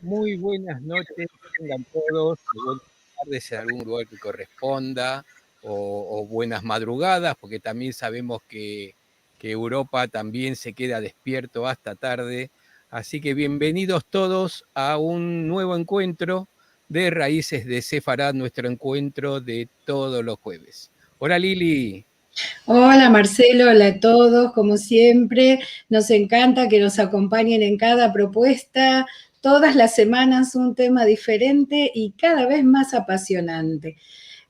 Muy buenas noches, tengan todos, y buenas tardes en algún lugar que corresponda, o buenas madrugadas, porque también sabemos que Europa también se queda despierto hasta tarde. Así que bienvenidos todos a un nuevo encuentro de Raíces de Sefarad, nuestro encuentro de todos los jueves. Hola Lili. Hola Marcelo, hola a todos, como siempre, nos encanta que nos acompañen en cada propuesta, todas las semanas un tema diferente y cada vez más apasionante.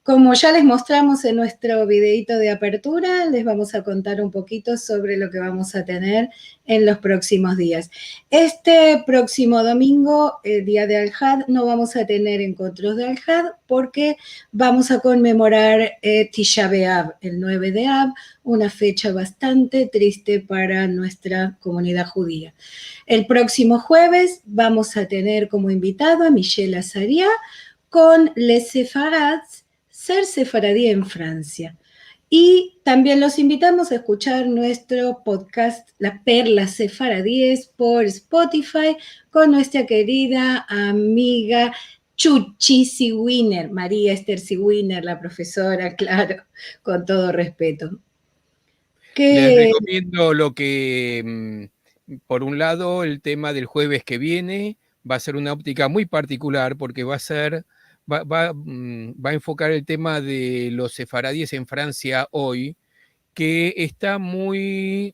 Como ya les mostramos en nuestro videito de apertura, les vamos a contar un poquito sobre lo que vamos a tener en los próximos días. Este próximo domingo, el día de Al-Had, no vamos a tener encuentros de Al-Had porque vamos a conmemorar Tisha B'Av, el 9 de Av, una fecha bastante triste para nuestra comunidad judía. El próximo jueves vamos a tener como invitado a Michel Azaria con Les Sefarads, ser sefaradí en Francia. Y también los invitamos a escuchar nuestro podcast Las Perlas Sefaradíes por Spotify con nuestra querida amiga Chuchi Sigwiner, María Esther Sigwiner, la profesora, claro, con todo respeto. Les ¿Qué? recomiendo por un lado, el tema del jueves que viene va a ser una óptica muy particular porque va a enfocar el tema de los sefaradíes en Francia hoy, que está muy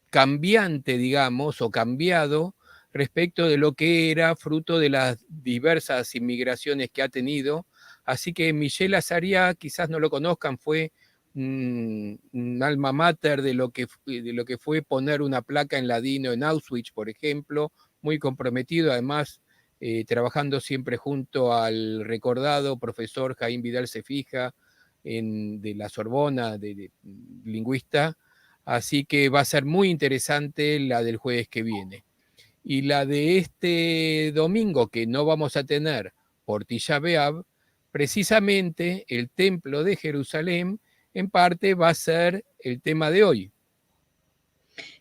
cambiante, digamos, o cambiado respecto de lo que era fruto de las diversas inmigraciones que ha tenido. Así que Michel Azaria, quizás no lo conozcan, fue un alma mater de lo que fue poner una placa en ladino en Auschwitz, por ejemplo, muy comprometido, además trabajando siempre junto al recordado profesor Jaime Vidal Cefija, de la Sorbona, de lingüista, así que va a ser muy interesante la del jueves que viene. Y la de este domingo, que no vamos a tener por Tisha B'Av, precisamente el templo de Jerusalén, en parte va a ser el tema de hoy.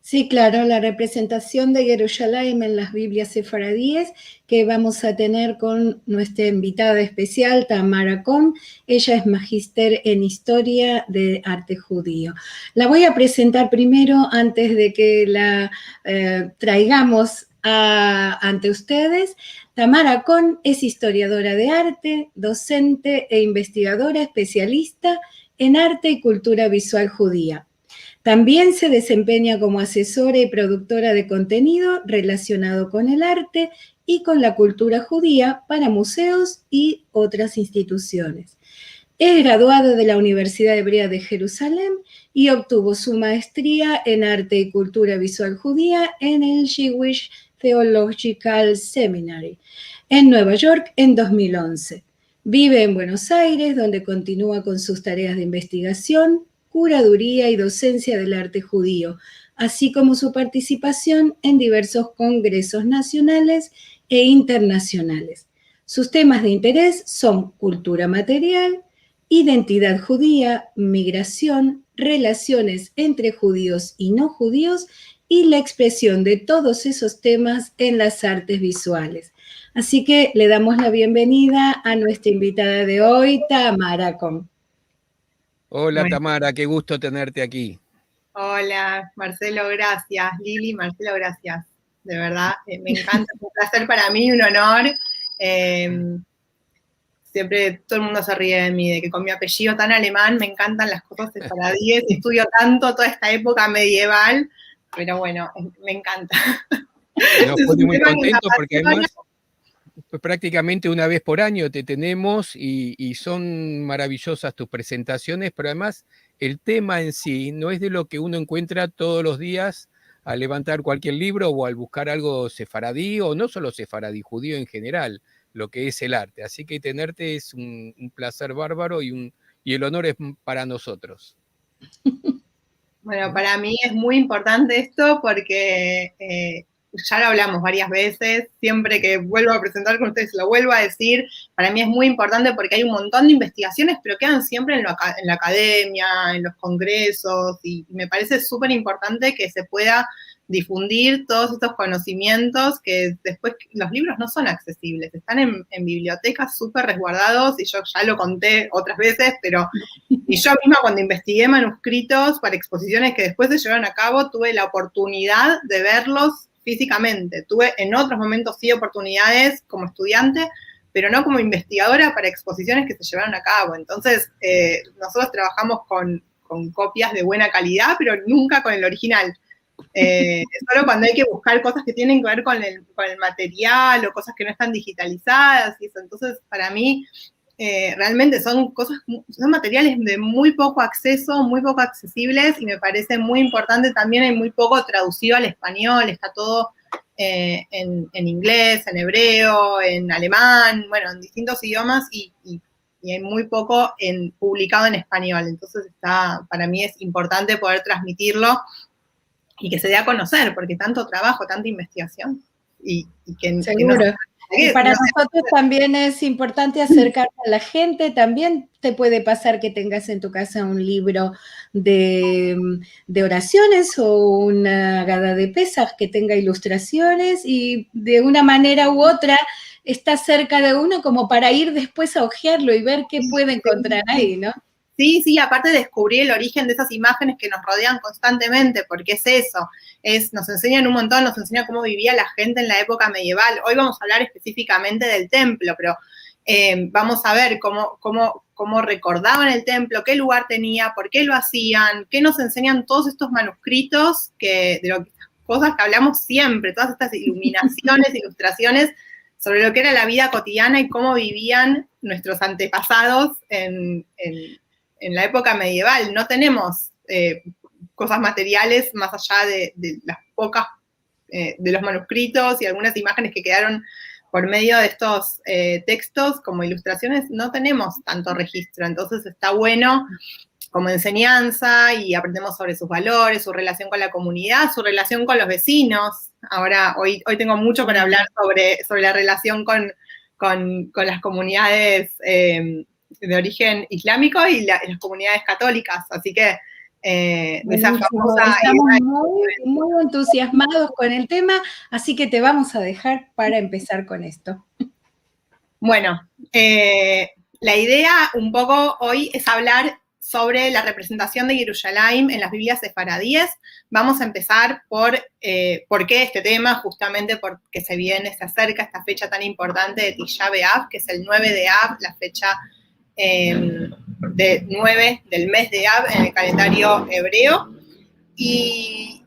Sí, claro, la representación de Jerusalén en las Biblias sefaradíes que vamos a tener con nuestra invitada especial, Tamara Kohn. Ella es magíster en Historia de Arte Judío. La voy a presentar primero antes de que la traigamos ante ustedes. Tamara Kohn es historiadora de arte, docente e investigadora especialista en arte y cultura visual judía. También se desempeña como asesora y productora de contenido relacionado con el arte y con la cultura judía para museos y otras instituciones. Es graduada de la Universidad Hebrea de Jerusalén y obtuvo su maestría en arte y cultura visual judía en el Jewish Theological Seminary en Nueva York en 2011. Vive en Buenos Aires, donde continúa con sus tareas de investigación, curaduría y docencia del arte judío, así como su participación en diversos congresos nacionales e internacionales. Sus temas de interés son cultura material, identidad judía, migración, relaciones entre judíos y no judíos y la expresión de todos esos temas en las artes visuales. Así que le damos la bienvenida a nuestra invitada de hoy, Tamara Kohn. Hola Bueno, Tamara, qué gusto tenerte aquí. hola, Marcelo, gracias. Lili, Marcelo, gracias. De verdad, me encanta, es un placer para mí, un honor. Siempre todo el mundo se ríe de mí, de que con mi apellido tan alemán me encantan las cosas sefaradíes, estudio tanto toda esta época medieval, pero bueno, me encanta. Nos Es pone un muy tema que me contentos porque apasiona. además pues prácticamente una vez por año te tenemos y son maravillosas tus presentaciones, pero además el tema en sí no es de lo que uno encuentra todos los días al levantar cualquier libro o al buscar algo sefaradí o no solo sefaradí, judío en general, lo que es el arte. Así que tenerte es un placer bárbaro y el honor es para nosotros. Bueno, para mí es muy importante esto porque ya lo hablamos varias veces, siempre que vuelvo a presentar con ustedes lo vuelvo a decir, para mí es muy importante porque hay un montón de investigaciones, pero quedan siempre en la academia, en los congresos, y me parece súper importante que se pueda difundir todos estos conocimientos que después los libros no son accesibles, están en bibliotecas súper resguardados, y yo ya lo conté otras veces, pero y yo misma cuando investigué manuscritos para exposiciones que después se llevaron a cabo, tuve la oportunidad de verlos físicamente. Tuve en otros momentos sí oportunidades como estudiante, pero no como investigadora para exposiciones que se llevaron a cabo. Entonces, nosotros trabajamos con copias de buena calidad, pero nunca con el original. Solo cuando hay que buscar cosas que tienen que ver con el material o cosas que no están digitalizadas y eso. Entonces, para mí, realmente son materiales de muy poco acceso, muy poco accesibles, y me parece muy importante también, hay muy poco traducido al español, está todo en inglés, en hebreo, en alemán, bueno, en distintos idiomas, y hay muy poco publicado en español. Entonces para mí es importante poder transmitirlo y que se dé a conocer, porque tanto trabajo, tanta investigación, y que Seguro. Y para nosotros también es importante acercar a la gente. También te puede pasar que tengas en tu casa un libro de oraciones o una Haggadah de Pesaj que tenga ilustraciones, y de una manera u otra está cerca de uno como para ir después a hojearlo y ver qué puede encontrar ahí, ¿no? Sí, aparte de descubrir el origen de esas imágenes que nos rodean constantemente, porque es eso, nos enseñan un montón, nos enseñan cómo vivía la gente en la época medieval. Hoy vamos a hablar específicamente del templo, pero vamos a ver cómo recordaban el templo, qué lugar tenía, por qué lo hacían, qué nos enseñan todos estos manuscritos, cosas que hablamos siempre, todas estas iluminaciones, ilustraciones, sobre lo que era la vida cotidiana y cómo vivían nuestros antepasados en la época medieval. No tenemos cosas materiales más allá de las pocas, de los manuscritos y algunas imágenes que quedaron por medio de estos textos como ilustraciones. No tenemos tanto registro, entonces está bueno como enseñanza, y aprendemos sobre sus valores, su relación con la comunidad, su relación con los vecinos. Ahora, hoy tengo mucho para hablar sobre la relación con las comunidades de origen islámico y las comunidades católicas, así que esa famosa... Estamos muy entusiasmados con el tema, así que te vamos a dejar para empezar con esto. Bueno, la idea un poco hoy es hablar sobre la representación de Yerushalayim en las Biblias sefaradíes. Vamos a empezar por qué este tema, justamente porque se acerca esta fecha tan importante de Tisha B'Av, que es el 9 de Av, la fecha de 9 del mes de Av en el calendario hebreo. Y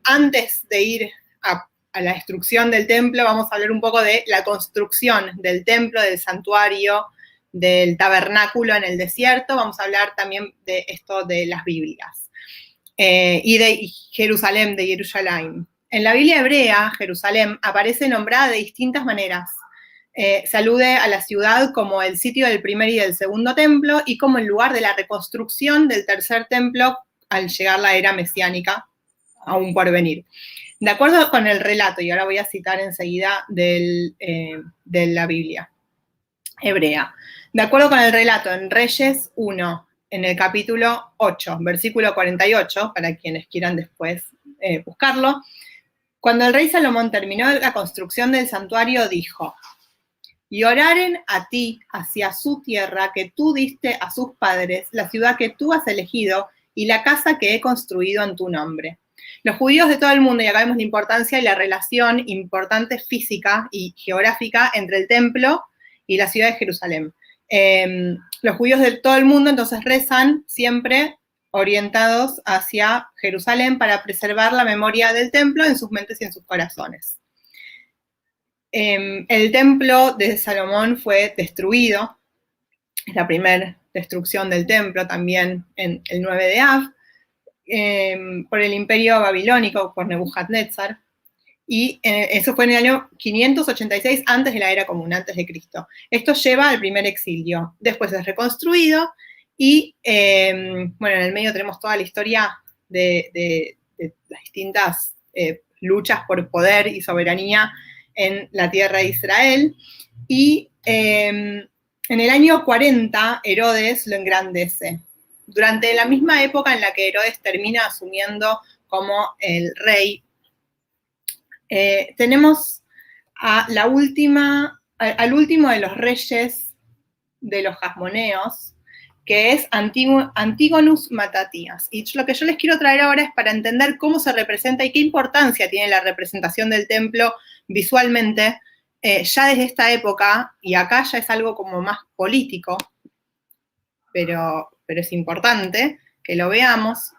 antes de ir a la destrucción del templo, vamos a hablar un poco de la construcción del templo, del santuario, del tabernáculo en el desierto. Vamos a hablar también de esto de las Biblias y de Jerusalén, de Yerushalayim. En la Biblia hebrea, Jerusalén aparece nombrada de distintas maneras. Se alude a la ciudad como el sitio del primer y del segundo templo, y como el lugar de la reconstrucción del tercer templo al llegar la era mesiánica, aún por venir. De acuerdo con el relato, y ahora voy a citar enseguida de la Biblia hebrea, de acuerdo con el relato en Reyes 1, en el capítulo 8, versículo 48, para quienes quieran después buscarlo, cuando el rey Salomón terminó la construcción del santuario, dijo: y oraren a ti hacia su tierra que tú diste a sus padres, la ciudad que tú has elegido y la casa que he construido en tu nombre. Los judíos de todo el mundo, y acá vemos la importancia y la relación importante física y geográfica entre el templo y la ciudad de Jerusalén. Los judíos de todo el mundo entonces rezan siempre orientados hacia Jerusalén para preservar la memoria del templo en sus mentes y en sus corazones. El templo de Salomón fue destruido, es la primera destrucción del templo también en el 9 de Av, por el imperio babilónico, por Nebuchadnezzar, y eso fue en el año 586 antes de la era común, antes de Cristo. Esto lleva al primer exilio, después es reconstruido, y bueno, en el medio tenemos toda la historia de las distintas luchas por poder y soberanía en la tierra de Israel, y en el año 40 Herodes lo engrandece. Durante la misma época en la que Herodes termina asumiendo como el rey. Tenemos al último de los reyes de los Hasmoneos, que es Antígonus Matatías. Y lo que yo les quiero traer ahora es para entender cómo se representa y qué importancia tiene la representación del templo visualmente, ya desde esta época, y acá ya es algo como más político, pero es importante que lo veamos.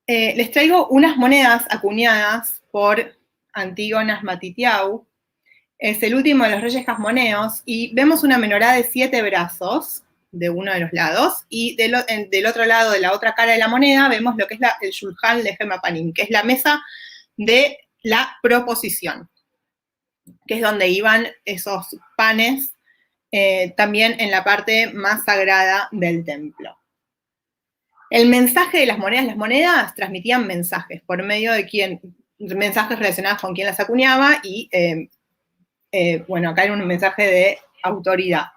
Les traigo unas monedas acuñadas por Antígonas Matitiau. Es el último de los reyes hasmoneos, y vemos una menorá de 7 brazos de uno de los lados, y del otro lado, de la otra cara de la moneda, vemos lo que es el Shulchan Lechem Hapanim, que es la mesa de la proposición, que es donde iban esos panes, también en la parte más sagrada del templo. El mensaje de las monedas transmitían mensajes por medio de mensajes relacionados con quién las acuñaba, y bueno, acá hay un mensaje de autoridad.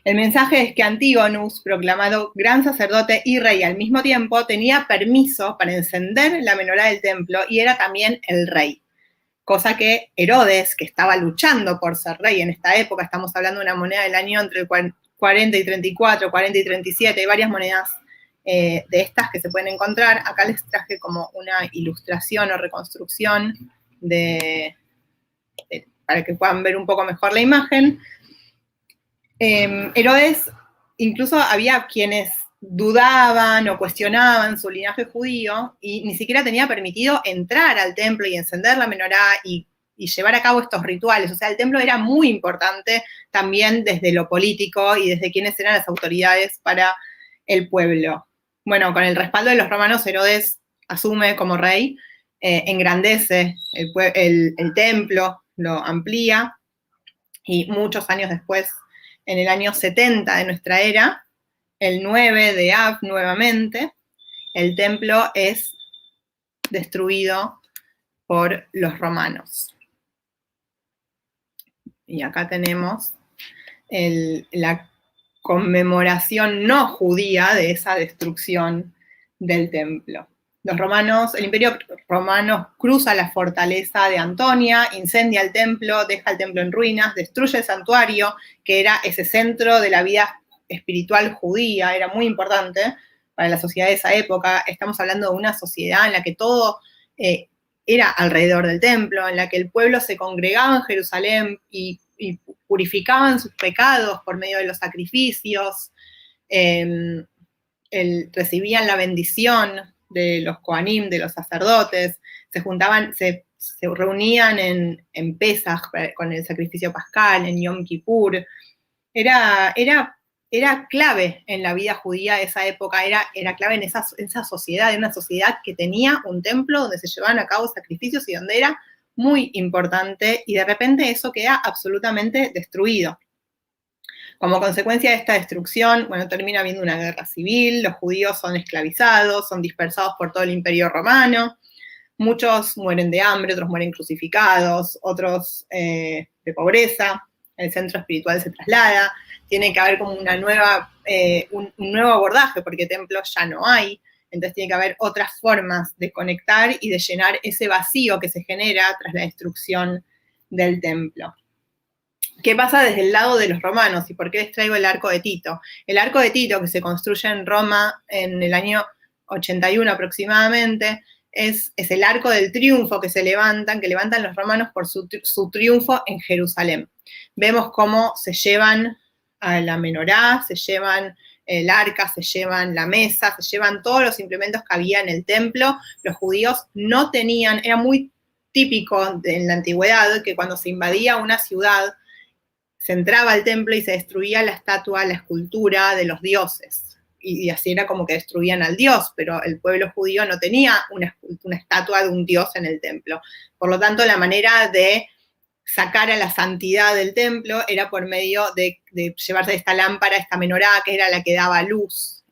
El mensaje es que Antígonus, proclamado gran sacerdote y rey al mismo tiempo, tenía permiso para encender la menorá del templo y era también el rey. Cosa que Herodes, que estaba luchando por ser rey en esta época, estamos hablando de una moneda del año entre el 40 y 34, 40 y 37, hay varias monedas de estas que se pueden encontrar. Acá les traje como una ilustración o reconstrucción para que puedan ver un poco mejor la imagen. Herodes, incluso había quienes dudaban o cuestionaban su linaje judío y ni siquiera tenía permitido entrar al templo y encender la menorá y llevar a cabo estos rituales. O sea, el templo era muy importante también desde lo político y desde quiénes eran las autoridades para el pueblo. Bueno, con el respaldo de los romanos, Herodes asume como rey, engrandece el templo, lo amplía, y muchos años después, en el año 70 de nuestra era, el 9 de Av nuevamente, el templo es destruido por los romanos. Y acá tenemos la conmemoración no judía de esa destrucción del templo. El Imperio Romano cruza la fortaleza de Antonia, incendia el templo, deja el templo en ruinas, destruye el santuario, que era ese centro de la vida espiritual judía, era muy importante para la sociedad de esa época. Estamos hablando de una sociedad en la que todo era alrededor del templo, en la que el pueblo se congregaba en Jerusalén y purificaban sus pecados por medio de los sacrificios, recibían la bendición de los Kohanim, de los sacerdotes, se juntaban, se reunían en Pesaj con el sacrificio pascal, en Yom Kippur. Era clave en la vida judía de esa época, era clave en esa sociedad, en una sociedad que tenía un templo donde se llevaban a cabo sacrificios y donde era muy importante, y de repente eso queda absolutamente destruido. Como consecuencia de esta destrucción, bueno, termina habiendo una guerra civil, los judíos son esclavizados, son dispersados por todo el Imperio Romano, muchos mueren de hambre, otros mueren crucificados, otros de pobreza, el centro espiritual se traslada, tiene que haber como un nuevo abordaje, porque templos ya no hay, entonces tiene que haber otras formas de conectar y de llenar ese vacío que se genera tras la destrucción del templo. ¿Qué pasa desde el lado de los romanos? ¿Y por qué les traigo el arco de Tito? El arco de Tito, que se construye en Roma en el año 81 aproximadamente, es el arco del triunfo que levantan los romanos por su triunfo en Jerusalén. Vemos cómo se llevan a la menorá, se llevan el arca, se llevan la mesa, se llevan todos los implementos que había en el templo. Los judíos no tenían, era muy típico en la antigüedad que cuando se invadía una ciudad, se entraba al templo y se destruía la estatua, la escultura de los dioses. Y así era como que destruían al dios, pero el pueblo judío no tenía una estatua de un dios en el templo. Por lo tanto, la manera de sacar a la santidad del templo era por medio de llevarse esta lámpara, esta menorá, que era la que daba luz.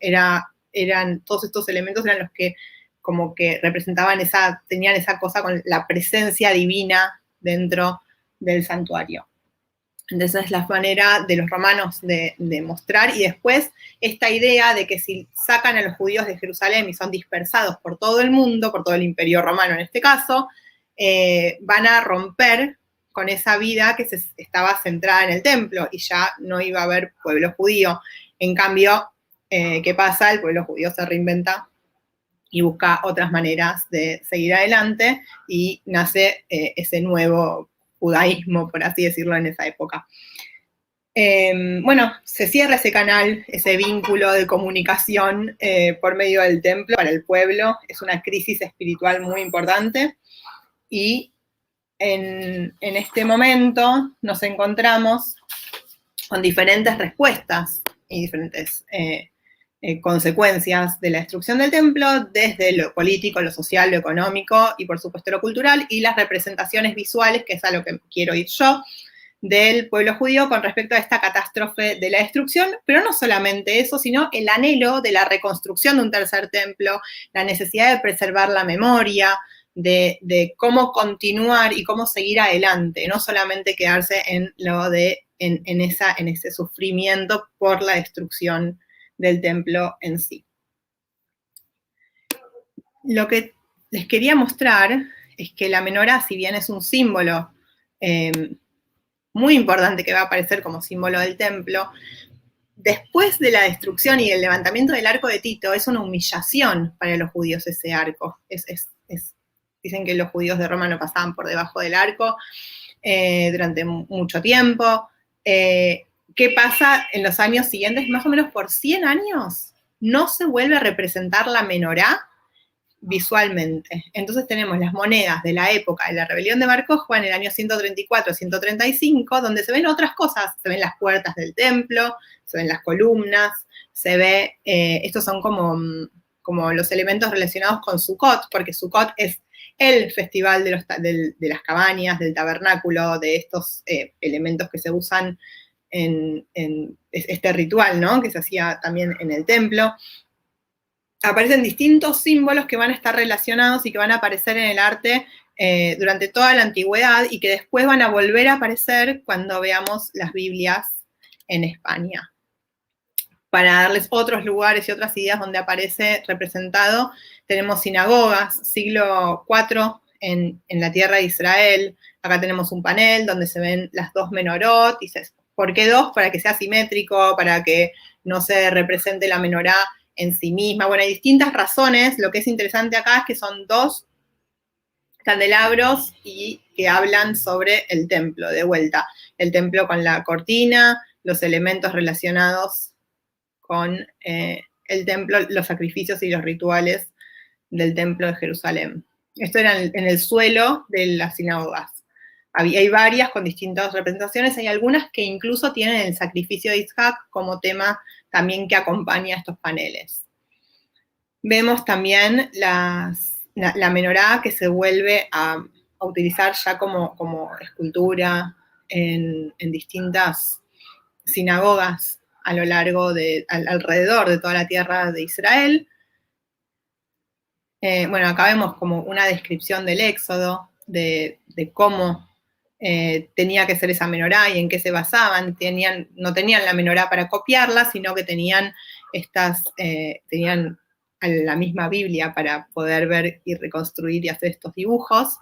Todos estos elementos eran los que como que representaban tenían esa cosa con la presencia divina dentro del santuario. Entonces es la manera de los romanos de mostrar, y después esta idea de que si sacan a los judíos de Jerusalén y son dispersados por todo el mundo, por todo el imperio romano en este caso, van a romper con esa vida que estaba centrada en el templo y ya no iba a haber pueblo judío. En cambio, ¿qué pasa? El pueblo judío se reinventa y busca otras maneras de seguir adelante y nace ese nuevo judaísmo, por así decirlo, en esa época. Bueno, se cierra ese canal, ese vínculo de comunicación por medio del templo para el pueblo. Es una crisis espiritual muy importante y en este momento nos encontramos con diferentes respuestas y diferentes consecuencias de la destrucción del templo, desde lo político, lo social, lo económico y por supuesto lo cultural, y las representaciones visuales, que es a lo que quiero ir yo, del pueblo judío con respecto a esta catástrofe de la destrucción, pero no solamente eso, sino el anhelo de la reconstrucción de un tercer templo, la necesidad de preservar la memoria, de cómo continuar y cómo seguir adelante, no solamente quedarse en ese sufrimiento por la destrucción del templo en sí. Lo que les quería mostrar es que la menorá, si bien es un símbolo muy importante que va a aparecer como símbolo del templo, después de la destrucción y del levantamiento del arco de Tito, es una humillación para los judíos ese arco. Dicen que los judíos de Roma no pasaban por debajo del arco durante mucho tiempo. ¿Qué pasa en los años siguientes? Más o menos por 100 años no se vuelve a representar la menorá visualmente. Entonces tenemos las monedas de la época de la rebelión de Bar Kokhba en el año 134-135, donde se ven otras cosas, se ven las puertas del templo, se ven las columnas, se ve, estos son como los elementos relacionados con Sukkot, porque Sukkot es el festival de las cabañas, del tabernáculo, de estos elementos que se usan en este ritual, ¿no? Que se hacía también en el templo. Aparecen distintos símbolos que van a estar relacionados y que van a aparecer en el arte durante toda la antigüedad y que después van a volver a aparecer cuando veamos las Biblias en España. Para darles otros lugares y otras ideas donde aparece representado, tenemos sinagogas, siglo IV en la tierra de Israel. Acá tenemos un panel donde se ven las dos menorot. Y ¿por qué dos? Para que sea simétrico, para que no se represente la menorá en sí misma. Bueno, hay distintas razones. Lo que es interesante acá es que son dos candelabros y que hablan sobre el templo, de vuelta. El templo con la cortina, los elementos relacionados con el templo, los sacrificios y los rituales del templo de Jerusalén. Esto era en el suelo de las sinagogas. Hay varias con distintas representaciones, hay algunas que incluso tienen el sacrificio de Isaac como tema también que acompaña a estos paneles. Vemos también la menorá que se vuelve a utilizar ya como escultura en distintas sinagogas a lo largo alrededor de toda la tierra de Israel. Bueno, acá vemos como una descripción del Éxodo, de cómo tenía que ser esa menorá y en qué se basaban. No tenían la menorá para copiarla, sino que tenían la misma Biblia para poder ver y reconstruir y hacer estos dibujos.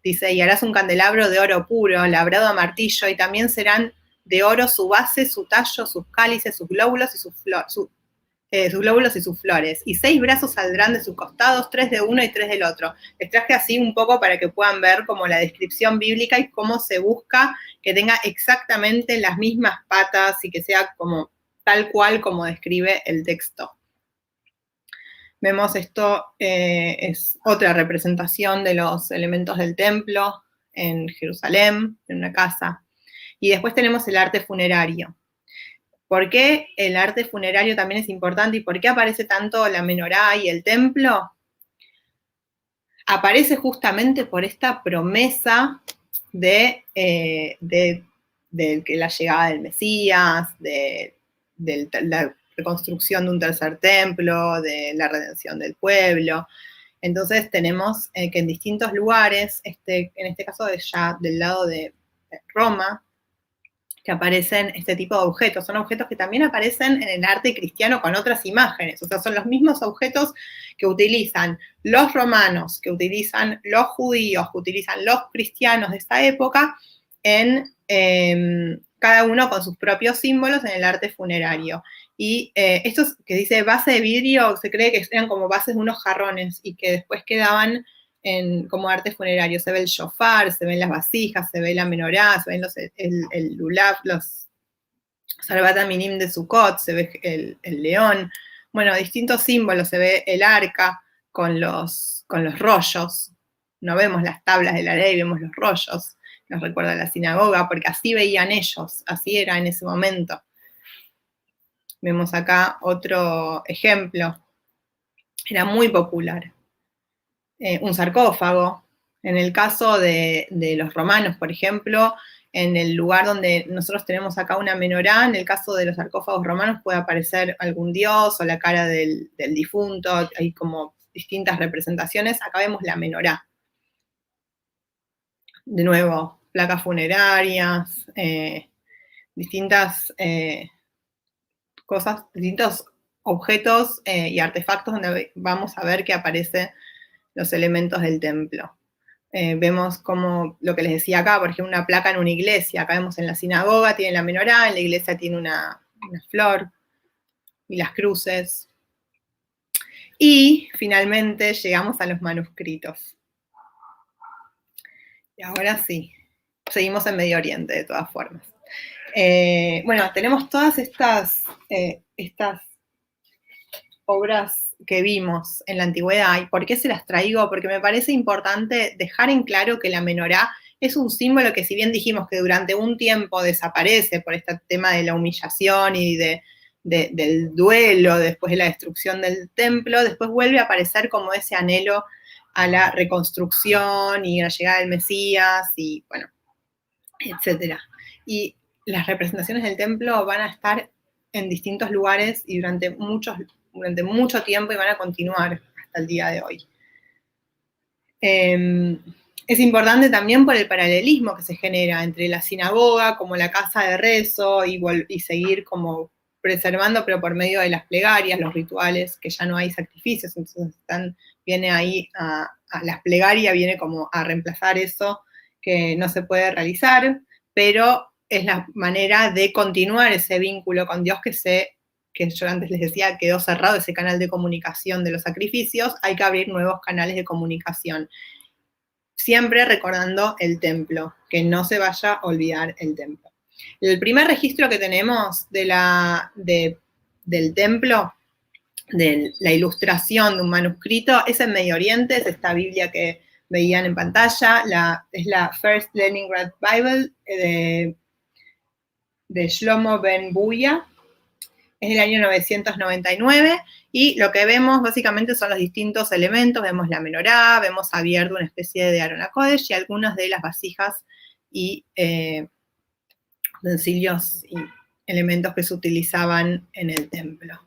Dice, y harás un candelabro de oro puro, labrado a martillo, y también serán de oro su base, su tallo, sus cálices, sus glóbulos y sus flores. Y 6 brazos saldrán de sus costados, 3 de uno y 3 del otro. Les traje así un poco para que puedan ver como la descripción bíblica y cómo se busca que tenga exactamente las mismas patas y que sea como tal cual como describe el texto. Vemos esto, es otra representación de los elementos del templo en Jerusalén, en una casa. Y después tenemos el arte funerario. ¿Por qué el arte funerario también es importante y por qué aparece tanto la menorá y el templo? Aparece justamente por esta promesa de la llegada del Mesías, de la reconstrucción de un tercer templo, de la redención del pueblo. Entonces tenemos que en distintos lugares, en este caso ya del lado de Roma, que aparecen este tipo de objetos. Son objetos que también aparecen en el arte cristiano con otras imágenes. O sea, son los mismos objetos que utilizan los romanos, que utilizan los judíos, que utilizan los cristianos de esta época, en cada uno con sus propios símbolos en el arte funerario. Y estos que dice base de vidrio, se cree que eran como bases de unos jarrones y que después quedaban como arte funerario. Se ve el shofar, se ven las vasijas, se ve la menorá, se ven el lulav, los Sarbat Minim de Sukkot, se ve el león. Bueno, distintos símbolos, se ve el arca con los rollos. No vemos las tablas de la ley, vemos los rollos. Nos recuerda a la sinagoga, porque así veían ellos, así era en ese momento. Vemos acá otro ejemplo. Era muy popular. Un sarcófago. En el caso de los romanos, por ejemplo, en el lugar donde nosotros tenemos acá una menorá, en el caso de los sarcófagos romanos puede aparecer algún dios o la cara del difunto, hay como distintas representaciones. Acá vemos la menorá. De nuevo, placas funerarias, distintas cosas, distintos objetos y artefactos donde vamos a ver que aparecen los elementos del templo. Vemos como lo que les decía acá, por ejemplo, una placa en una iglesia. Acá vemos en la sinagoga tiene la menorá, en la iglesia tiene una flor y las cruces. Y finalmente llegamos a los manuscritos. Y ahora sí, seguimos en Medio Oriente de todas formas. Bueno, tenemos todas estas obras que vimos en la antigüedad. ¿Y por qué se las traigo? Porque me parece importante dejar en claro que la menorá es un símbolo que, si bien dijimos que durante un tiempo desaparece por este tema de la humillación y del duelo después de la destrucción del templo, después vuelve a aparecer como ese anhelo a la reconstrucción y a la llegada del Mesías y, bueno, etcétera. Y las representaciones del templo van a estar en distintos lugares y durante mucho tiempo y van a continuar hasta el día de hoy. Es importante también por el paralelismo que se genera entre la sinagoga como la casa de rezo y seguir como preservando, pero por medio de las plegarias, los rituales, que ya no hay sacrificios, entonces viene ahí las plegarias, viene como a reemplazar eso que no se puede realizar, pero es la manera de continuar ese vínculo con Dios que yo antes les decía, quedó cerrado ese canal de comunicación de los sacrificios. Hay que abrir nuevos canales de comunicación. Siempre recordando el templo, que no se vaya a olvidar el templo. El primer registro que tenemos del templo, de la ilustración de un manuscrito, es en Medio Oriente, es esta Biblia que veían en pantalla, es la First Leningrad Bible de Shlomo Ben Buya, es del año 999, y lo que vemos básicamente son los distintos elementos. Vemos la menorá, vemos abierto una especie de Aron HaKodesh y algunas de las vasijas y utensilios y elementos que se utilizaban en el templo.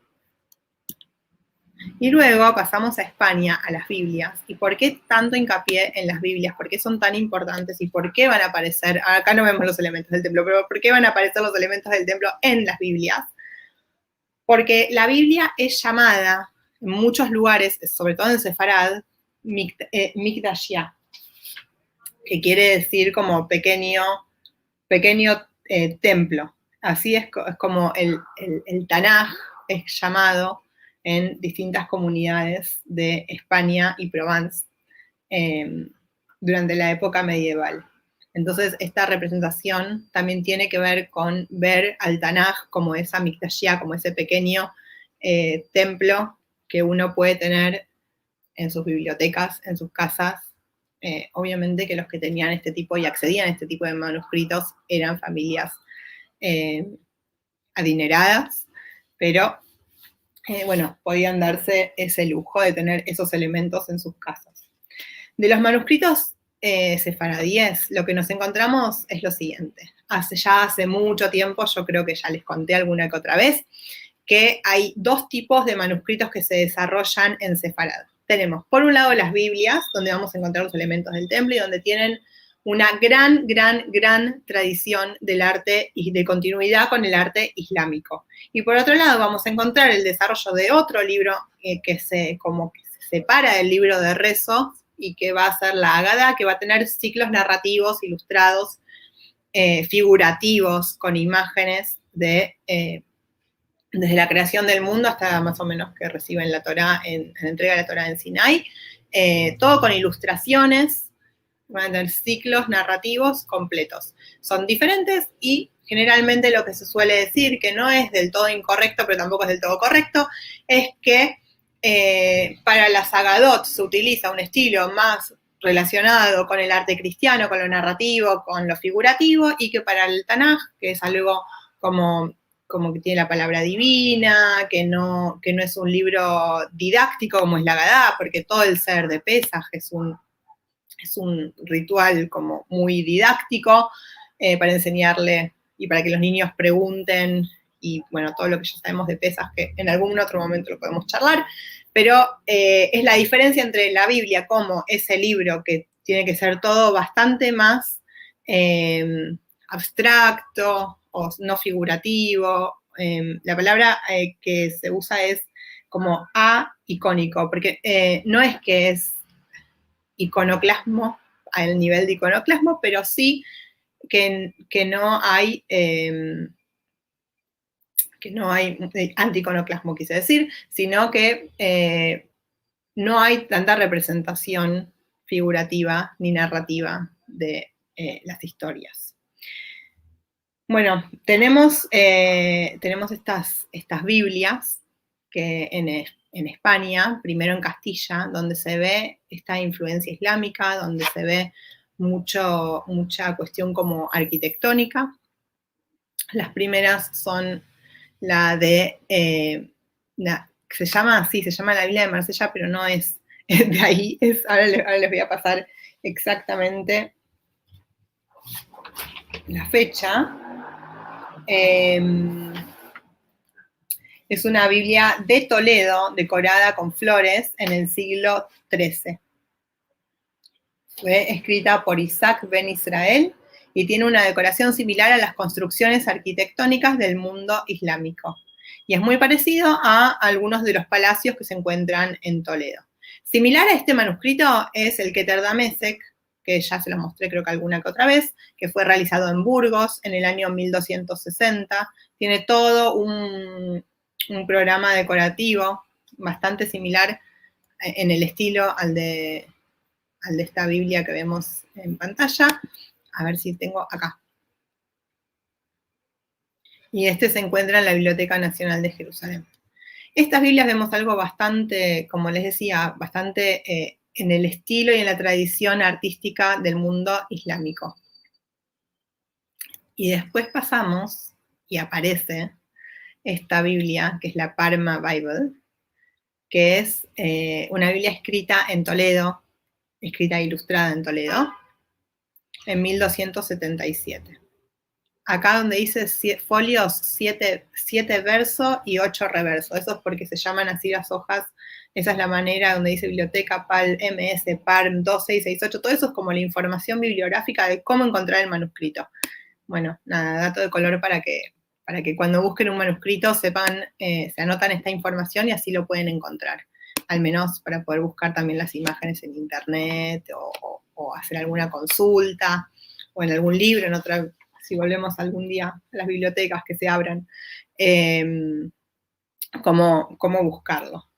Y luego pasamos a España, a las Biblias. ¿Y por qué tanto hincapié en las Biblias? ¿Por qué son tan importantes? ¿Y por qué van a aparecer? Acá no vemos los elementos del templo, pero ¿por qué van a aparecer los elementos del templo en las Biblias? Porque la Biblia es llamada en muchos lugares, sobre todo en Sefarad, Mikdashia, que quiere decir como pequeño templo. Así es como el Tanaj es llamado en distintas comunidades de España y Provence durante la época medieval. Entonces, esta representación también tiene que ver con ver al Tanaj como esa Mikdashia, como ese pequeño templo que uno puede tener en sus bibliotecas, en sus casas. Obviamente que los que tenían este tipo y accedían a este tipo de manuscritos eran familias adineradas, pero bueno, podían darse ese lujo de tener esos elementos en sus casas. De los manuscritos sefaradíes, lo que nos encontramos es lo siguiente. Hace mucho tiempo, yo creo que ya les conté alguna que otra vez, que hay dos tipos de manuscritos que se desarrollan en Sefarad. Tenemos, por un lado, las Biblias, donde vamos a encontrar los elementos del templo y donde tienen una gran tradición del arte y de continuidad con el arte islámico. Y por otro lado vamos a encontrar el desarrollo de otro libro que se separa del libro de rezos y que va a ser la Haggadah, que va a tener ciclos narrativos ilustrados, figurativos, con imágenes desde la creación del mundo hasta más o menos que reciben la Torá, en la entrega de la Torá en Sinai, todo con ilustraciones, van a tener ciclos narrativos completos. Son diferentes y generalmente lo que se suele decir, que no es del todo incorrecto, pero tampoco es del todo correcto, es que para las Haggadot se utiliza un estilo más relacionado con el arte cristiano, con lo narrativo, con lo figurativo, y que para el Tanaj, que es algo como que tiene la palabra divina, que no es un libro didáctico como es la Haggadah, porque todo el ser de Pesaj es un ritual como muy didáctico para enseñarle y para que los niños pregunten, y bueno, todo lo que ya sabemos de Pesaj, que en algún otro momento lo podemos charlar, pero es la diferencia entre la Biblia como ese libro que tiene que ser todo bastante más abstracto o no figurativo. La palabra que se usa es como icónico, porque no es que es iconoclasmo al nivel de iconoclasmo, pero sí que no hay anti-iconoclasmo, quise decir, sino que no hay tanta representación figurativa ni narrativa de las historias. Bueno, tenemos estas Biblias que en España, primero en Castilla, donde se ve esta influencia islámica, donde se ve mucha cuestión como arquitectónica. Las primeras son la de, se llama la Biblia de Marsella, pero no es de ahí, ahora les voy a pasar exactamente la fecha. Es una Biblia de Toledo, decorada con flores, en el siglo XIII. Fue escrita por Isaac ben Israel y tiene una decoración similar a las construcciones arquitectónicas del mundo islámico. Y es muy parecido a algunos de los palacios que se encuentran en Toledo. Similar a este manuscrito es el Keter Damesek, que ya se lo mostré creo que alguna que otra vez, que fue realizado en Burgos en el año 1260. Tiene todo un programa decorativo bastante similar en el estilo al de esta Biblia que vemos en pantalla. A ver si tengo acá. Y este se encuentra en la Biblioteca Nacional de Jerusalén. Estas Biblias vemos algo bastante, como les decía, bastante en el estilo y en la tradición artística del mundo islámico. Y después pasamos, y aparece esta Biblia, que es la Parma Bible, que es una Biblia escrita en Toledo, escrita e ilustrada en Toledo, en 1277. Acá donde dice folios, 7 versos y 8 reversos. Eso es porque se llaman así las hojas. Esa es la manera donde dice biblioteca, PAL, MS, PARM, 2668. Todo eso es como la información bibliográfica de cómo encontrar el manuscrito. Bueno, nada, dato de color para que cuando busquen un manuscrito sepan, se anotan esta información y así lo pueden encontrar. Al menos para poder buscar también las imágenes en internet o hacer alguna consulta o en algún libro, en otra, si volvemos algún día a las bibliotecas que se abran, cómo buscarlo.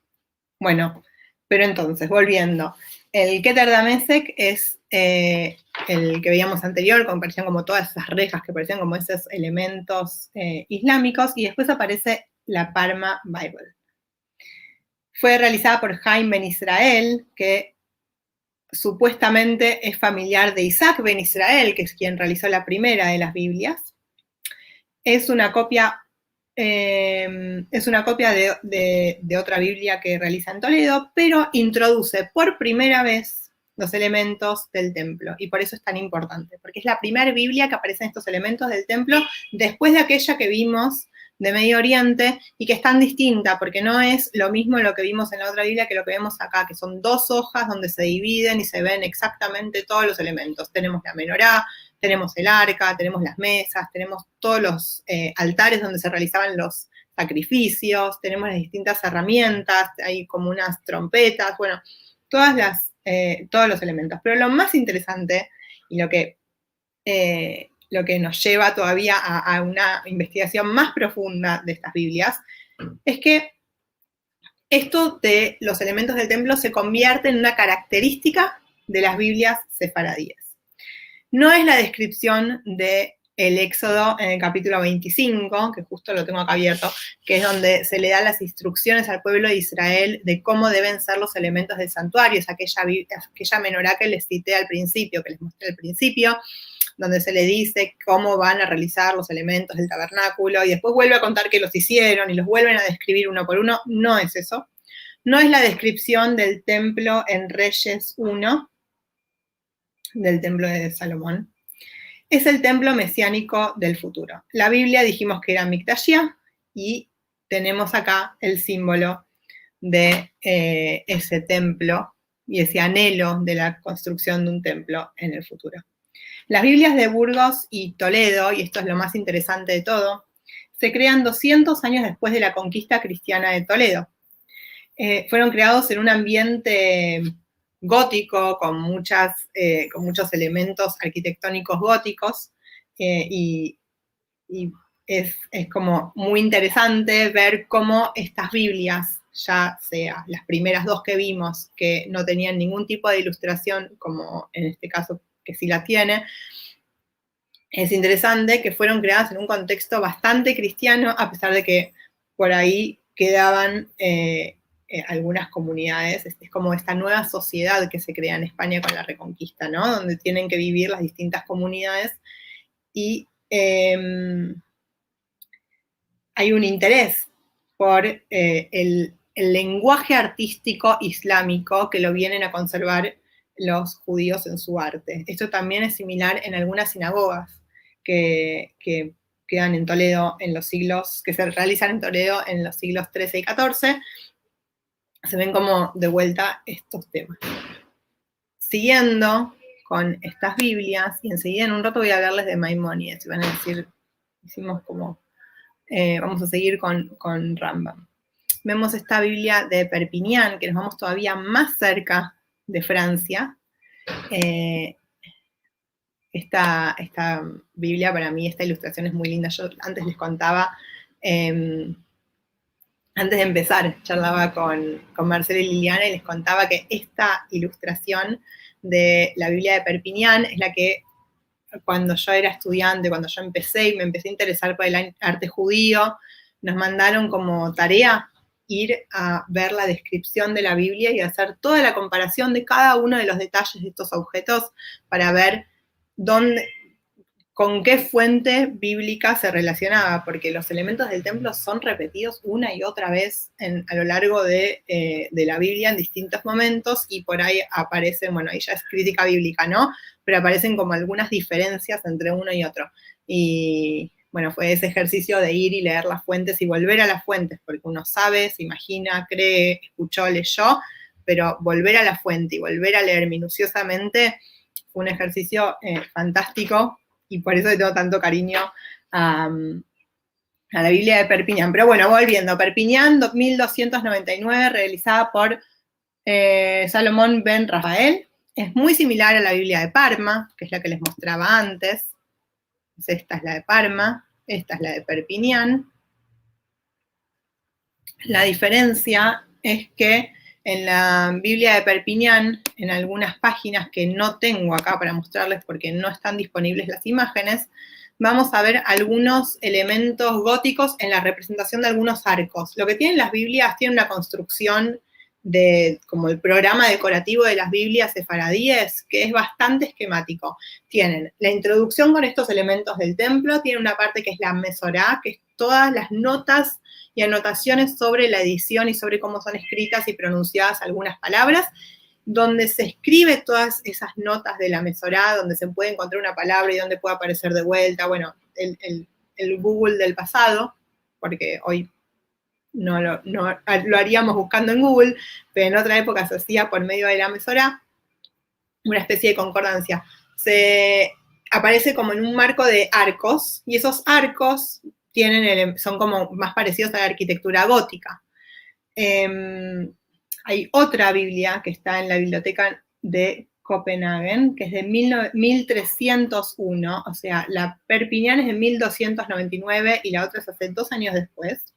Bueno, pero entonces, volviendo, el Keter Damesek es el que veíamos anterior, parecían como todas esas rejas que parecían como esos elementos islámicos, y después aparece la Parma Bible. Fue realizada por Haim ben Israel, que supuestamente es familiar de Isaac ben Israel, que es quien realizó la primera de las Biblias. Es una copia de otra Biblia que realiza en Toledo, pero introduce por primera vez los elementos del templo, y por eso es tan importante, porque es la primera Biblia que aparecen estos elementos del templo después de aquella que vimos de Medio Oriente, y que es tan distinta, porque no es lo mismo lo que vimos en la otra Biblia que lo que vemos acá, que son 2 hojas donde se dividen y se ven exactamente todos los elementos. Tenemos la menorá, tenemos el arca, tenemos las mesas, tenemos todos los altares donde se realizaban los sacrificios, tenemos las distintas herramientas, hay como unas trompetas, bueno, todos los elementos. Pero lo más interesante, y lo que nos lleva todavía a una investigación más profunda de estas Biblias, es que esto de los elementos del templo se convierte en una característica de las Biblias sefaradíes. No es la descripción del Éxodo en el capítulo 25, que justo lo tengo acá abierto, que es donde se le da las instrucciones al pueblo de Israel de cómo deben ser los elementos del santuario, es aquella menorá que les cité al principio, que les mostré al principio, donde se le dice cómo van a realizar los elementos del tabernáculo, y después vuelve a contar que los hicieron, y los vuelven a describir uno por uno. No es eso. No es la descripción del templo en Reyes 1, del templo de Salomón. Es el templo mesiánico del futuro. La Biblia dijimos que era Mikdashia, y tenemos acá el símbolo de ese templo y ese anhelo de la construcción de un templo en el futuro. Las Biblias de Burgos y Toledo, y esto es lo más interesante de todo, se crean 200 años después de la conquista cristiana de Toledo. Fueron creados en un ambiente gótico, con muchos elementos arquitectónicos góticos, y es como muy interesante ver cómo estas Biblias, ya sea las primeras 2 que vimos, que no tenían ningún tipo de ilustración, como en este caso que sí la tiene, es interesante que fueron creadas en un contexto bastante cristiano, a pesar de que por ahí quedaban algunas comunidades. Es como esta nueva sociedad que se crea en España con la Reconquista, ¿no? Donde tienen que vivir las distintas comunidades, y hay un interés por el lenguaje artístico islámico que lo vienen a conservar los judíos en su arte. Esto también es similar en algunas sinagogas que quedan en Toledo que se realizan en Toledo en los siglos XIII y XIV. Se ven como de vuelta estos temas. Siguiendo con estas Biblias, y enseguida en un rato voy a hablarles de Maimónides, y van a decir, vamos a seguir con Rambam. Vemos esta Biblia de Perpiñán, que nos vamos todavía más cerca de Francia. Esta Biblia, para mí, esta ilustración es muy linda. Yo antes les contaba, antes de empezar, charlaba con Marcela y Liliana, y les contaba que esta ilustración de la Biblia de Perpiñán es la que, cuando yo era estudiante, cuando yo empecé y me empecé a interesar por el arte judío, nos mandaron como tarea ir a ver la descripción de la Biblia y hacer toda la comparación de cada uno de los detalles de estos objetos para ver con qué fuente bíblica se relacionaba, porque los elementos del templo son repetidos una y otra vez a lo largo de la Biblia en distintos momentos, y por ahí aparecen, bueno, ahí ya es crítica bíblica, ¿no? Pero aparecen como algunas diferencias entre uno y otro. Y bueno, fue ese ejercicio de ir y leer las fuentes y volver a las fuentes, porque uno sabe, se imagina, cree, escuchó, leyó, pero volver a la fuente y volver a leer minuciosamente fue un ejercicio fantástico, y por eso le tengo tanto cariño a la Biblia de Perpiñán. Pero bueno, volviendo, Perpiñán, 1299, realizada por Salomón ben Rafael. Es muy similar a la Biblia de Parma, que es la que les mostraba antes. Esta es la de Parma, esta es la de Perpiñán. La diferencia es que en la Biblia de Perpiñán, en algunas páginas que no tengo acá para mostrarles porque no están disponibles las imágenes, vamos a ver algunos elementos góticos en la representación de algunos arcos. Lo que tienen las Biblias, tiene una construcción como el programa decorativo de las Biblias sefaradíes, que es bastante esquemático. Tienen la introducción con estos elementos del templo, tiene una parte que es la mesorá, que es todas las notas y anotaciones sobre la edición y sobre cómo son escritas y pronunciadas algunas palabras, donde se escribe todas esas notas de la mesorá, donde se puede encontrar una palabra y donde puede aparecer de vuelta, bueno, el Google del pasado, porque hoy no lo haríamos buscando en Google, pero en otra época se hacía por medio de la Mesorá, una especie de concordancia. Aparece como en un marco de arcos, y esos arcos son como más parecidos a la arquitectura gótica. Hay otra Biblia que está en la biblioteca de Copenhague, que es de 1301, o sea, la Perpiñán es de 1299 y la otra es hace 2 años después.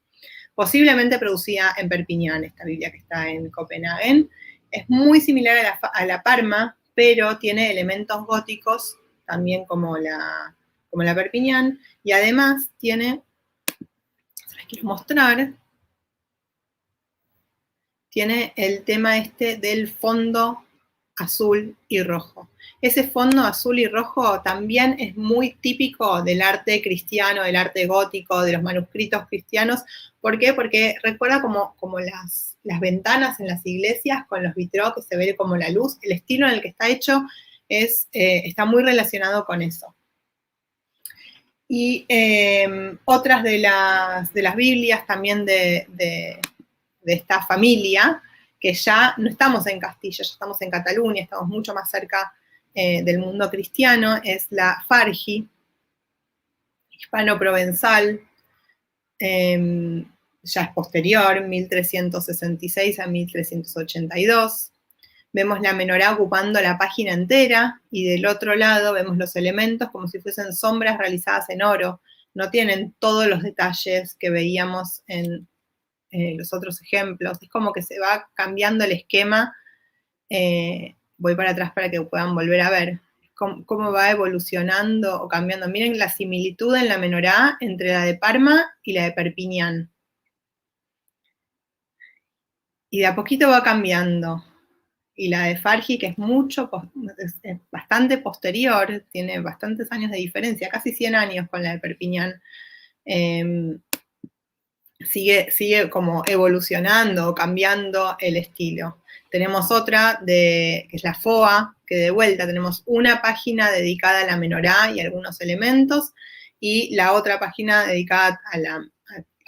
Posiblemente producida en Perpiñán, esta Biblia que está en Copenhague. Es muy similar a la Parma, pero tiene elementos góticos, también como la Perpiñán, y además tiene, se las quiero mostrar, tiene el tema del fondo azul y rojo. Ese fondo azul y rojo también es muy típico del arte cristiano, del arte gótico, de los manuscritos cristianos. ¿Por qué? Porque recuerda como las ventanas en las iglesias con los vitraux, que se ve como la luz, el estilo en el que está hecho está muy relacionado con eso. Y otras de las Biblias también de esta familia, que ya no estamos en Castilla, ya estamos en Cataluña, estamos mucho más cerca del mundo cristiano, es la Fargi, hispano-provenzal, ya es posterior, 1366 a 1382. Vemos la menorá ocupando la página entera, y del otro lado vemos los elementos como si fuesen sombras realizadas en oro. No tienen todos los detalles que veíamos en los otros ejemplos. Es como que se va cambiando el esquema. Voy para atrás para que puedan volver a ver cómo va evolucionando o cambiando. Miren la similitud en la menorá entre la de Parma y la de Perpiñán. Y de a poquito va cambiando. Y la de Fargi, que es bastante posterior, tiene bastantes años de diferencia, casi 100 años con la de Perpiñán, sigue como evolucionando, cambiando el estilo. Tenemos otra, que es la FOA, que de vuelta tenemos una página dedicada a la menorá y algunos elementos, y la otra página dedicada a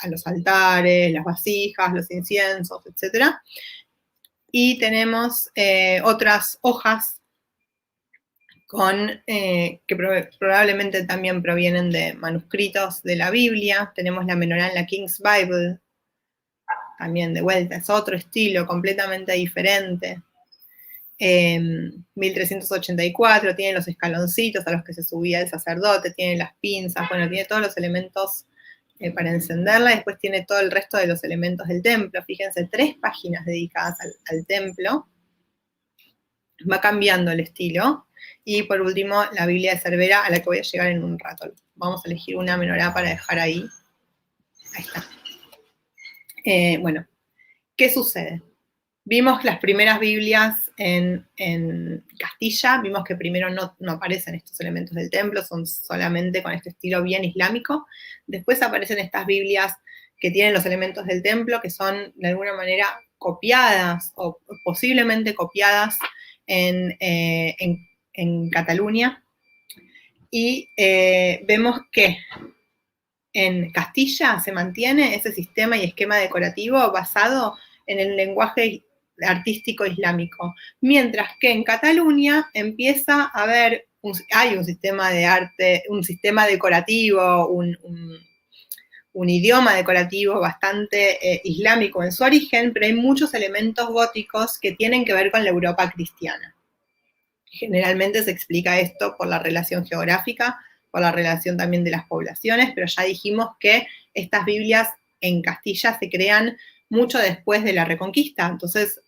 los altares, las vasijas, los inciensos, etc. Y tenemos otras hojas que probablemente también provienen de manuscritos de la Biblia. Tenemos la menorá en la King's Bible, también de vuelta, es otro estilo completamente diferente. 1384, tiene los escaloncitos a los que se subía el sacerdote, tiene las pinzas, bueno, tiene todos los elementos para encenderla, y después tiene todo el resto de los elementos del templo. Fíjense, 3 páginas dedicadas al templo. Va cambiando el estilo. Y por último, la Biblia de Cervera, a la que voy a llegar en un rato. Vamos a elegir una menorá para dejar ahí. Ahí está. Bueno, ¿qué sucede? Vimos las primeras Biblias en Castilla, vimos que primero no aparecen estos elementos del templo, son solamente con este estilo bien islámico. Después aparecen estas Biblias que tienen los elementos del templo, que son de alguna manera copiadas o posiblemente copiadas en Cataluña. Y vemos que en Castilla se mantiene ese sistema y esquema decorativo basado en el lenguaje artístico islámico, mientras que en Cataluña empieza a haber, hay un sistema de arte, un sistema decorativo, un idioma decorativo bastante islámico en su origen, pero hay muchos elementos góticos que tienen que ver con la Europa cristiana. Generalmente se explica esto por la relación geográfica, por la relación también de las poblaciones, pero ya dijimos que estas Biblias en Castilla se crean mucho después de la Reconquista, entonces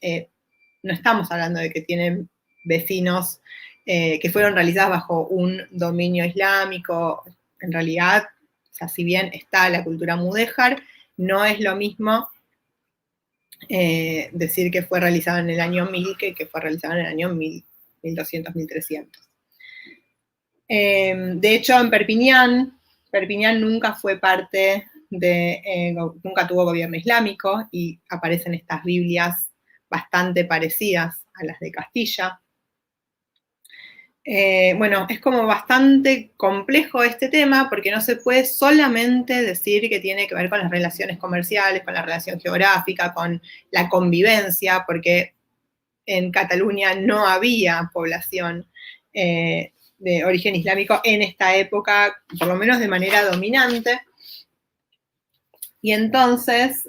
no estamos hablando de que tienen vecinos que fueron realizadas bajo un dominio islámico. En realidad, o sea, si bien está la cultura mudéjar, no es lo mismo decir que fue realizado en el año 1000 que fue realizado en el año 1200, 1300. De hecho, en Perpiñán nunca fue parte nunca tuvo gobierno islámico, y aparecen estas Biblias bastante parecidas a las de Castilla. bueno, es como bastante complejo este tema porque no se puede solamente decir que tiene que ver con las relaciones comerciales, con la relación geográfica, con la convivencia, porque en Cataluña no había población de origen islámico en esta época, por lo menos de manera dominante. Y entonces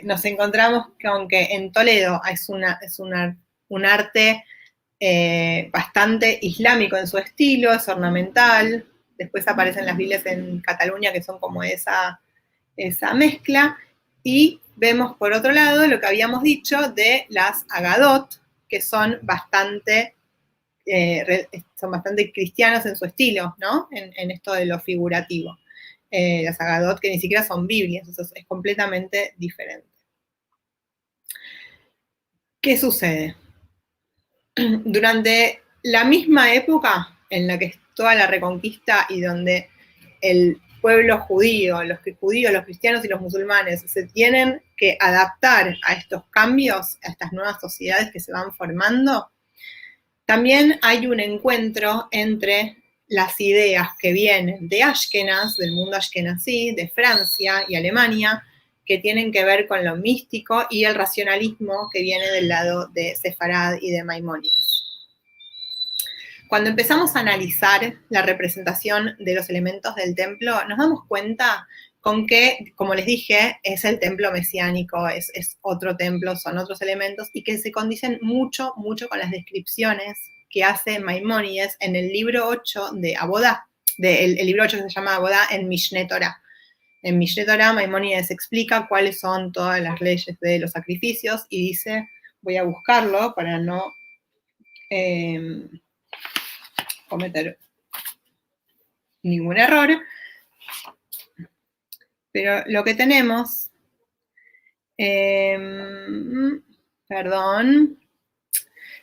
nos encontramos con que en Toledo es un arte bastante islámico en su estilo, es ornamental. Después aparecen las Biblias en Cataluña que son como esa mezcla. Y vemos por otro lado lo que habíamos dicho de las Agadot, que son bastante cristianos en su estilo, ¿no? En esto de lo figurativo. Las Agadot que ni siquiera son Biblias, eso es completamente diferente. ¿Qué sucede? Durante la misma época en la que es toda la Reconquista y donde el pueblo judío, los cristianos y los musulmanes se tienen que adaptar a estos cambios, a estas nuevas sociedades que se van formando, también hay un encuentro entre las ideas que vienen de Ashkenaz, del mundo ashkenazí, de Francia y Alemania, que tienen que ver con lo místico, y el racionalismo que viene del lado de Sefarad y de Maimónides. Cuando empezamos a analizar la representación de los elementos del templo, nos damos cuenta con que, como les dije, es el templo mesiánico, es otro templo, son otros elementos, y que se condicen mucho con las descripciones que hace Maimónides en el libro 8 de Abodá, el libro 8 que se llama Abodá en Mishneh Torah. En Mishneh Torah, Maimónides explica cuáles son todas las leyes de los sacrificios y dice, voy a buscarlo para no cometer ningún error, pero lo que tenemos,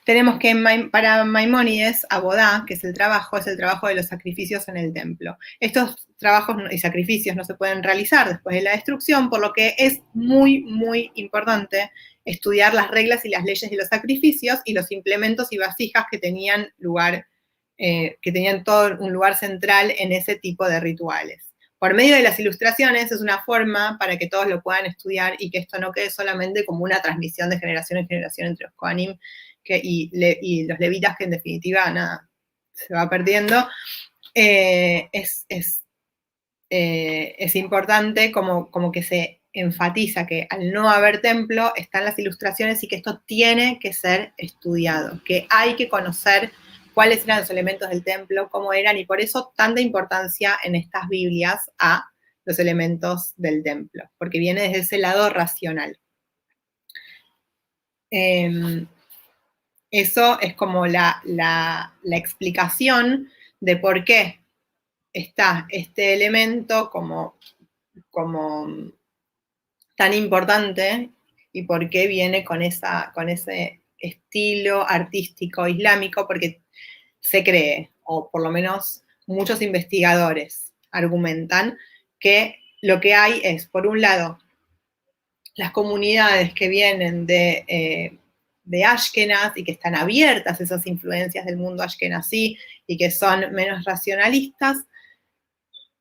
tenemos que para Maimónides, Abodá, que es el trabajo de los sacrificios en el templo. Estos trabajos y sacrificios no se pueden realizar después de la destrucción, por lo que es muy importante estudiar las reglas y las leyes de los sacrificios y los implementos y vasijas que tenían lugar, que tenían todo un lugar central en ese tipo de rituales. Por medio de las ilustraciones es una forma para que todos lo puedan estudiar y que esto no quede solamente como una transmisión de generación en generación entre los Kohanim y los levitas, que en definitiva nada, se va perdiendo. Es importante como que se enfatiza que al no haber templo están las ilustraciones y que esto tiene que ser estudiado, que hay que conocer cuáles eran los elementos del templo, cómo eran, y por eso tanta importancia en estas Biblias a los elementos del templo, porque viene desde ese lado racional. Eso es como la explicación de por qué está este elemento como tan importante y por qué viene con ese estilo artístico islámico, porque se cree, o por lo menos muchos investigadores argumentan, que lo que hay es, por un lado, las comunidades que vienen de Ashkenaz y que están abiertas a esas influencias del mundo ashkenazí y que son menos racionalistas,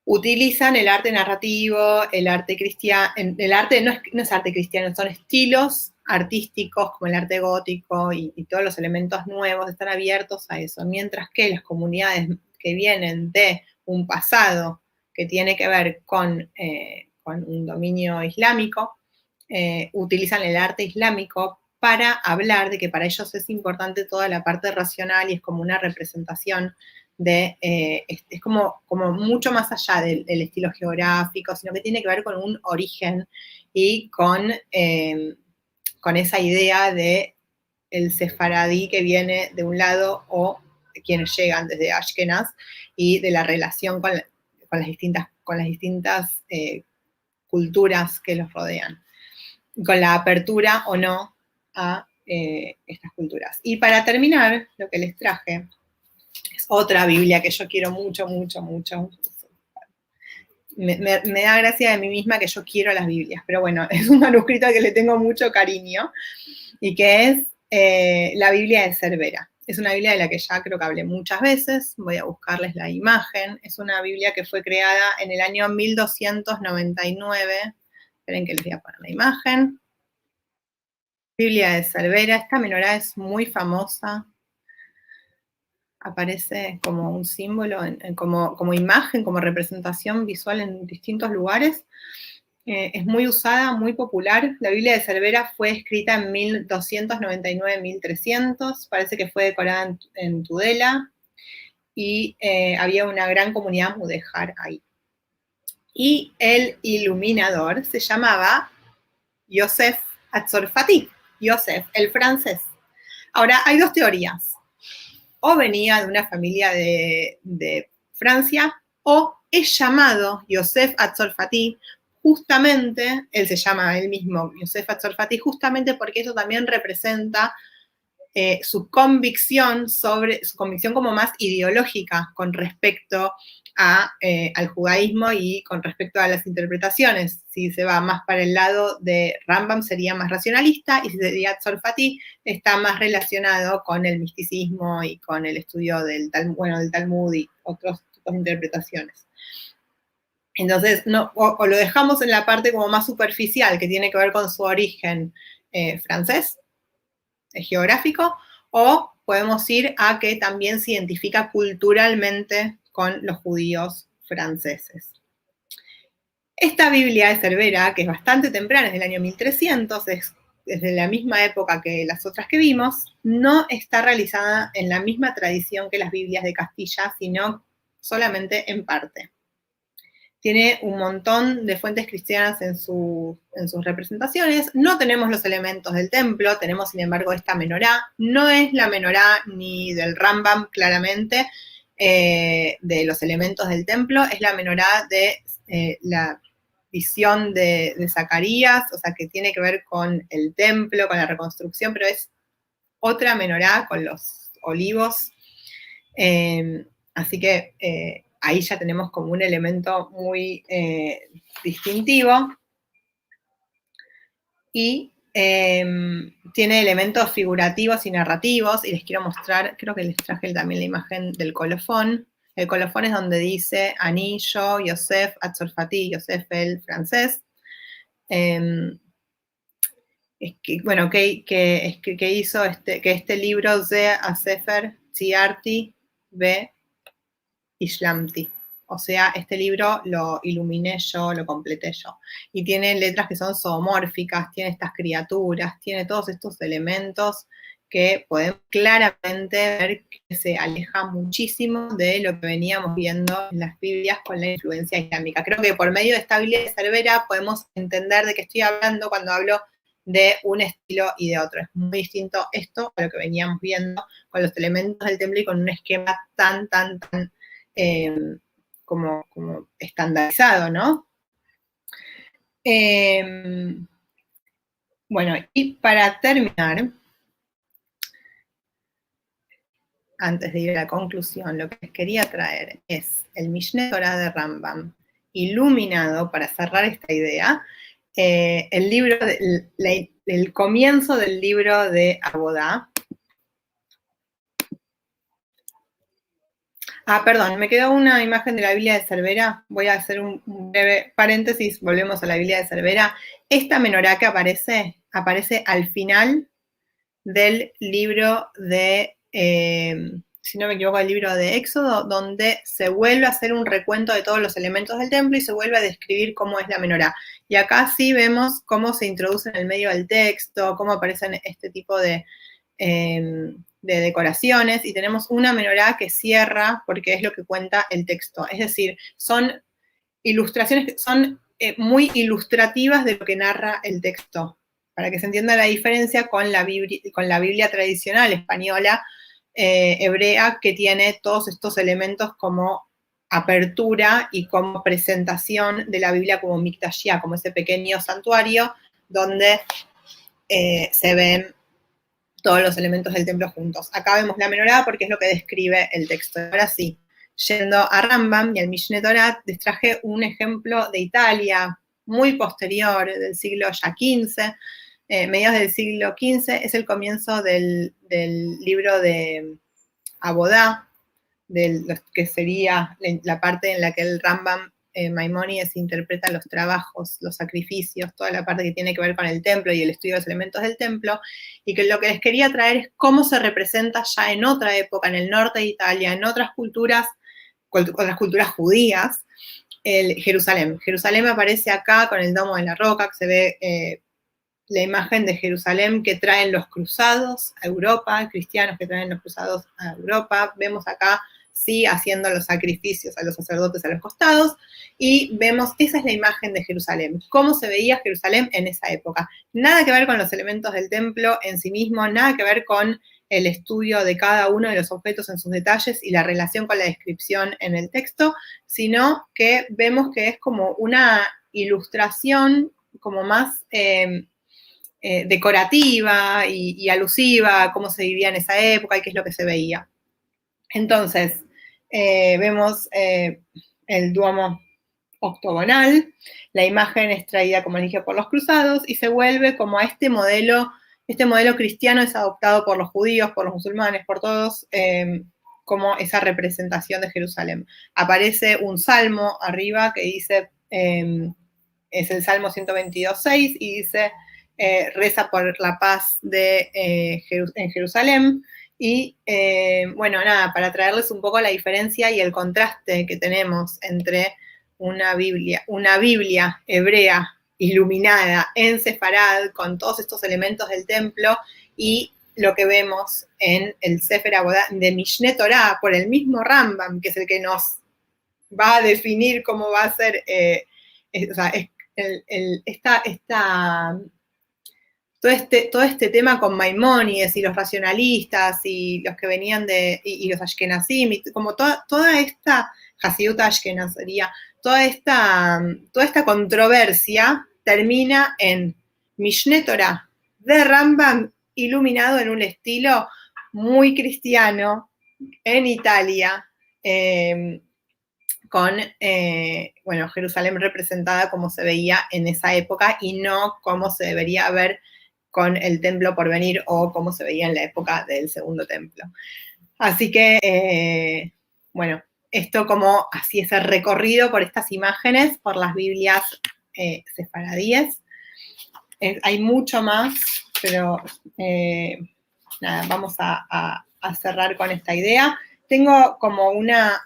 utilizan el arte narrativo, el arte cristiano. El arte no es arte cristiano, son estilos artísticos como el arte gótico y todos los elementos nuevos están abiertos a eso, mientras que las comunidades que vienen de un pasado que tiene que ver con un dominio islámico, utilizan el arte islámico para hablar de que para ellos es importante toda la parte racional y es como una representación de, es como mucho más allá del estilo geográfico, sino que tiene que ver con un origen y con esa idea de el sefaradí que viene de un lado o de quienes llegan desde Ashkenaz y de la relación con las distintas culturas que los rodean, con la apertura o no a estas culturas. Y para terminar, lo que les traje es otra Biblia que yo quiero mucho. Me da gracia de mí misma que yo quiero las Biblias, pero bueno, es un manuscrito al que le tengo mucho cariño y que es la Biblia de Cervera. Es una Biblia de la que ya creo que hablé muchas veces, voy a buscarles la imagen. Es una Biblia que fue creada en el año 1299. Esperen que les voy a poner la imagen. Biblia de Cervera. Esta menorá es muy famosa. Aparece como un símbolo, como imagen, como representación visual en distintos lugares. Es muy usada, muy popular. La Biblia de Cervera fue escrita en 1299-1300, parece que fue decorada en Tudela, y había una gran comunidad mudéjar ahí. Y el iluminador se llamaba Yosef Atzorfati, Yosef, el francés. Ahora, hay dos teorías. O venía de una familia de Francia, o es llamado Yosef Atzorfati, justamente, él se llama él mismo Yosef Atzorfati, justamente porque eso también representa su convicción como más ideológica con respecto al judaísmo y con respecto a las interpretaciones. Si se va más para el lado de Rambam sería más racionalista, y si sería Tzorfati está más relacionado con el misticismo y con el estudio del Talmud y otros tipos de interpretaciones. Entonces, o lo dejamos en la parte como más superficial, que tiene que ver con su origen francés, geográfico, o podemos ir a que también se identifica culturalmente con los judíos franceses. Esta Biblia de Cervera, que es bastante temprana, es del año 1300, es de la misma época que las otras que vimos, no está realizada en la misma tradición que las Biblias de Castilla, sino solamente en parte. Tiene un montón de fuentes cristianas en sus representaciones. No tenemos los elementos del templo, tenemos sin embargo esta menorá. No es la menorá ni del Rambam, claramente, de los elementos del templo, es la menorá de la visión de Zacarías, o sea, que tiene que ver con el templo, con la reconstrucción, pero es otra menorá con los olivos. Así que ahí ya tenemos como un elemento muy distintivo. Y tiene elementos figurativos y narrativos, y les quiero mostrar, creo que les traje también la imagen del colofón. El colofón es donde dice Anillo, Yosef, Atzorfati, Yosef el francés. Bueno, que hizo que este libro sea a Sefer Tziarti Be Ishlamti. O sea, este libro lo iluminé yo, lo completé yo. Y tiene letras que son zoomórficas, tiene estas criaturas, tiene todos estos elementos que podemos claramente ver que se aleja muchísimo de lo que veníamos viendo en las Biblias con la influencia islámica. Creo que por medio de esta Biblia de Cervera podemos entender de qué estoy hablando cuando hablo de un estilo y de otro. Es muy distinto esto a lo que veníamos viendo con los elementos del templo y con un esquema tan como estandarizado, ¿no? Bueno, y para terminar, antes de ir a la conclusión, lo que les quería traer es el Mishneh Torah de Rambam, iluminado, para cerrar esta idea, el libro, el comienzo del libro de Abodá. Perdón, me quedó una imagen de la Biblia de Cervera. Voy a hacer un breve paréntesis, volvemos a la Biblia de Cervera. Esta menorá que aparece al final del libro de, si no me equivoco, el libro de Éxodo, donde se vuelve a hacer un recuento de todos los elementos del templo y se vuelve a describir cómo es la menorá. Y acá sí vemos cómo se introduce en el medio del texto, cómo aparecen este tipo de decoraciones, y tenemos una menorá que cierra porque es lo que cuenta el texto. Es decir, son ilustraciones que son muy ilustrativas de lo que narra el texto, para que se entienda la diferencia con la Biblia tradicional española, hebrea, que tiene todos estos elementos como apertura y como presentación de la Biblia como Miktashia, como ese pequeño santuario donde se ven todos los elementos del templo juntos. Acá vemos la menorá porque es lo que describe el texto. Ahora sí, yendo a Rambam y al Mishneh Torah, les traje un ejemplo de Italia, muy posterior, del siglo ya XV, mediados del siglo XV, es el comienzo del libro de Abodá, que sería la parte en la que el Rambam Maimónides interpreta los trabajos, los sacrificios, toda la parte que tiene que ver con el templo y el estudio de los elementos del templo, y que lo que les quería traer es cómo se representa ya en otra época, en el norte de Italia, en otras culturas judías, Jerusalén. Jerusalén aparece acá con el domo de la roca, que se ve la imagen de Jerusalén que traen los cruzados a Europa, cristianos que traen los cruzados a Europa. Vemos acá, sí, haciendo los sacrificios a los sacerdotes a los costados, y vemos, esa es la imagen de Jerusalén, cómo se veía Jerusalén en esa época. Nada que ver con los elementos del templo en sí mismo, nada que ver con el estudio de cada uno de los objetos en sus detalles y la relación con la descripción en el texto, sino que vemos que es como una ilustración como más decorativa y alusiva a cómo se vivía en esa época y qué es lo que se veía. Entonces, vemos el Duomo octogonal, la imagen es traída, como dije, por los cruzados y se vuelve como a este modelo cristiano es adoptado por los judíos, por los musulmanes, por todos, como esa representación de Jerusalén. Aparece un salmo arriba que dice, es el Salmo 122.6 y dice, reza por la paz en Jerusalén. Y bueno, nada, para traerles un poco la diferencia y el contraste que tenemos entre una Biblia hebrea iluminada en Sefarad con todos estos elementos del templo y lo que vemos en el Sefer Abodá de Mishneh Torah por el mismo Rambam, que es el que nos va a definir cómo va a ser, o sea, todo este tema con Maimónides y los racionalistas y los que venían y los Ashkenazim, como toda esta Hasidut Ashkenaz sería, toda esta controversia termina en Mishneh Torah de Rambam iluminado en un estilo muy cristiano en Italia, con, bueno, Jerusalén representada como se veía en esa época y no como se debería ver con el templo por venir o como se veía en la época del segundo templo. Así que, bueno, esto como así ese recorrido por estas imágenes, por las Biblias sefaradíes. Hay mucho más, pero nada, vamos a cerrar con esta idea. Tengo como una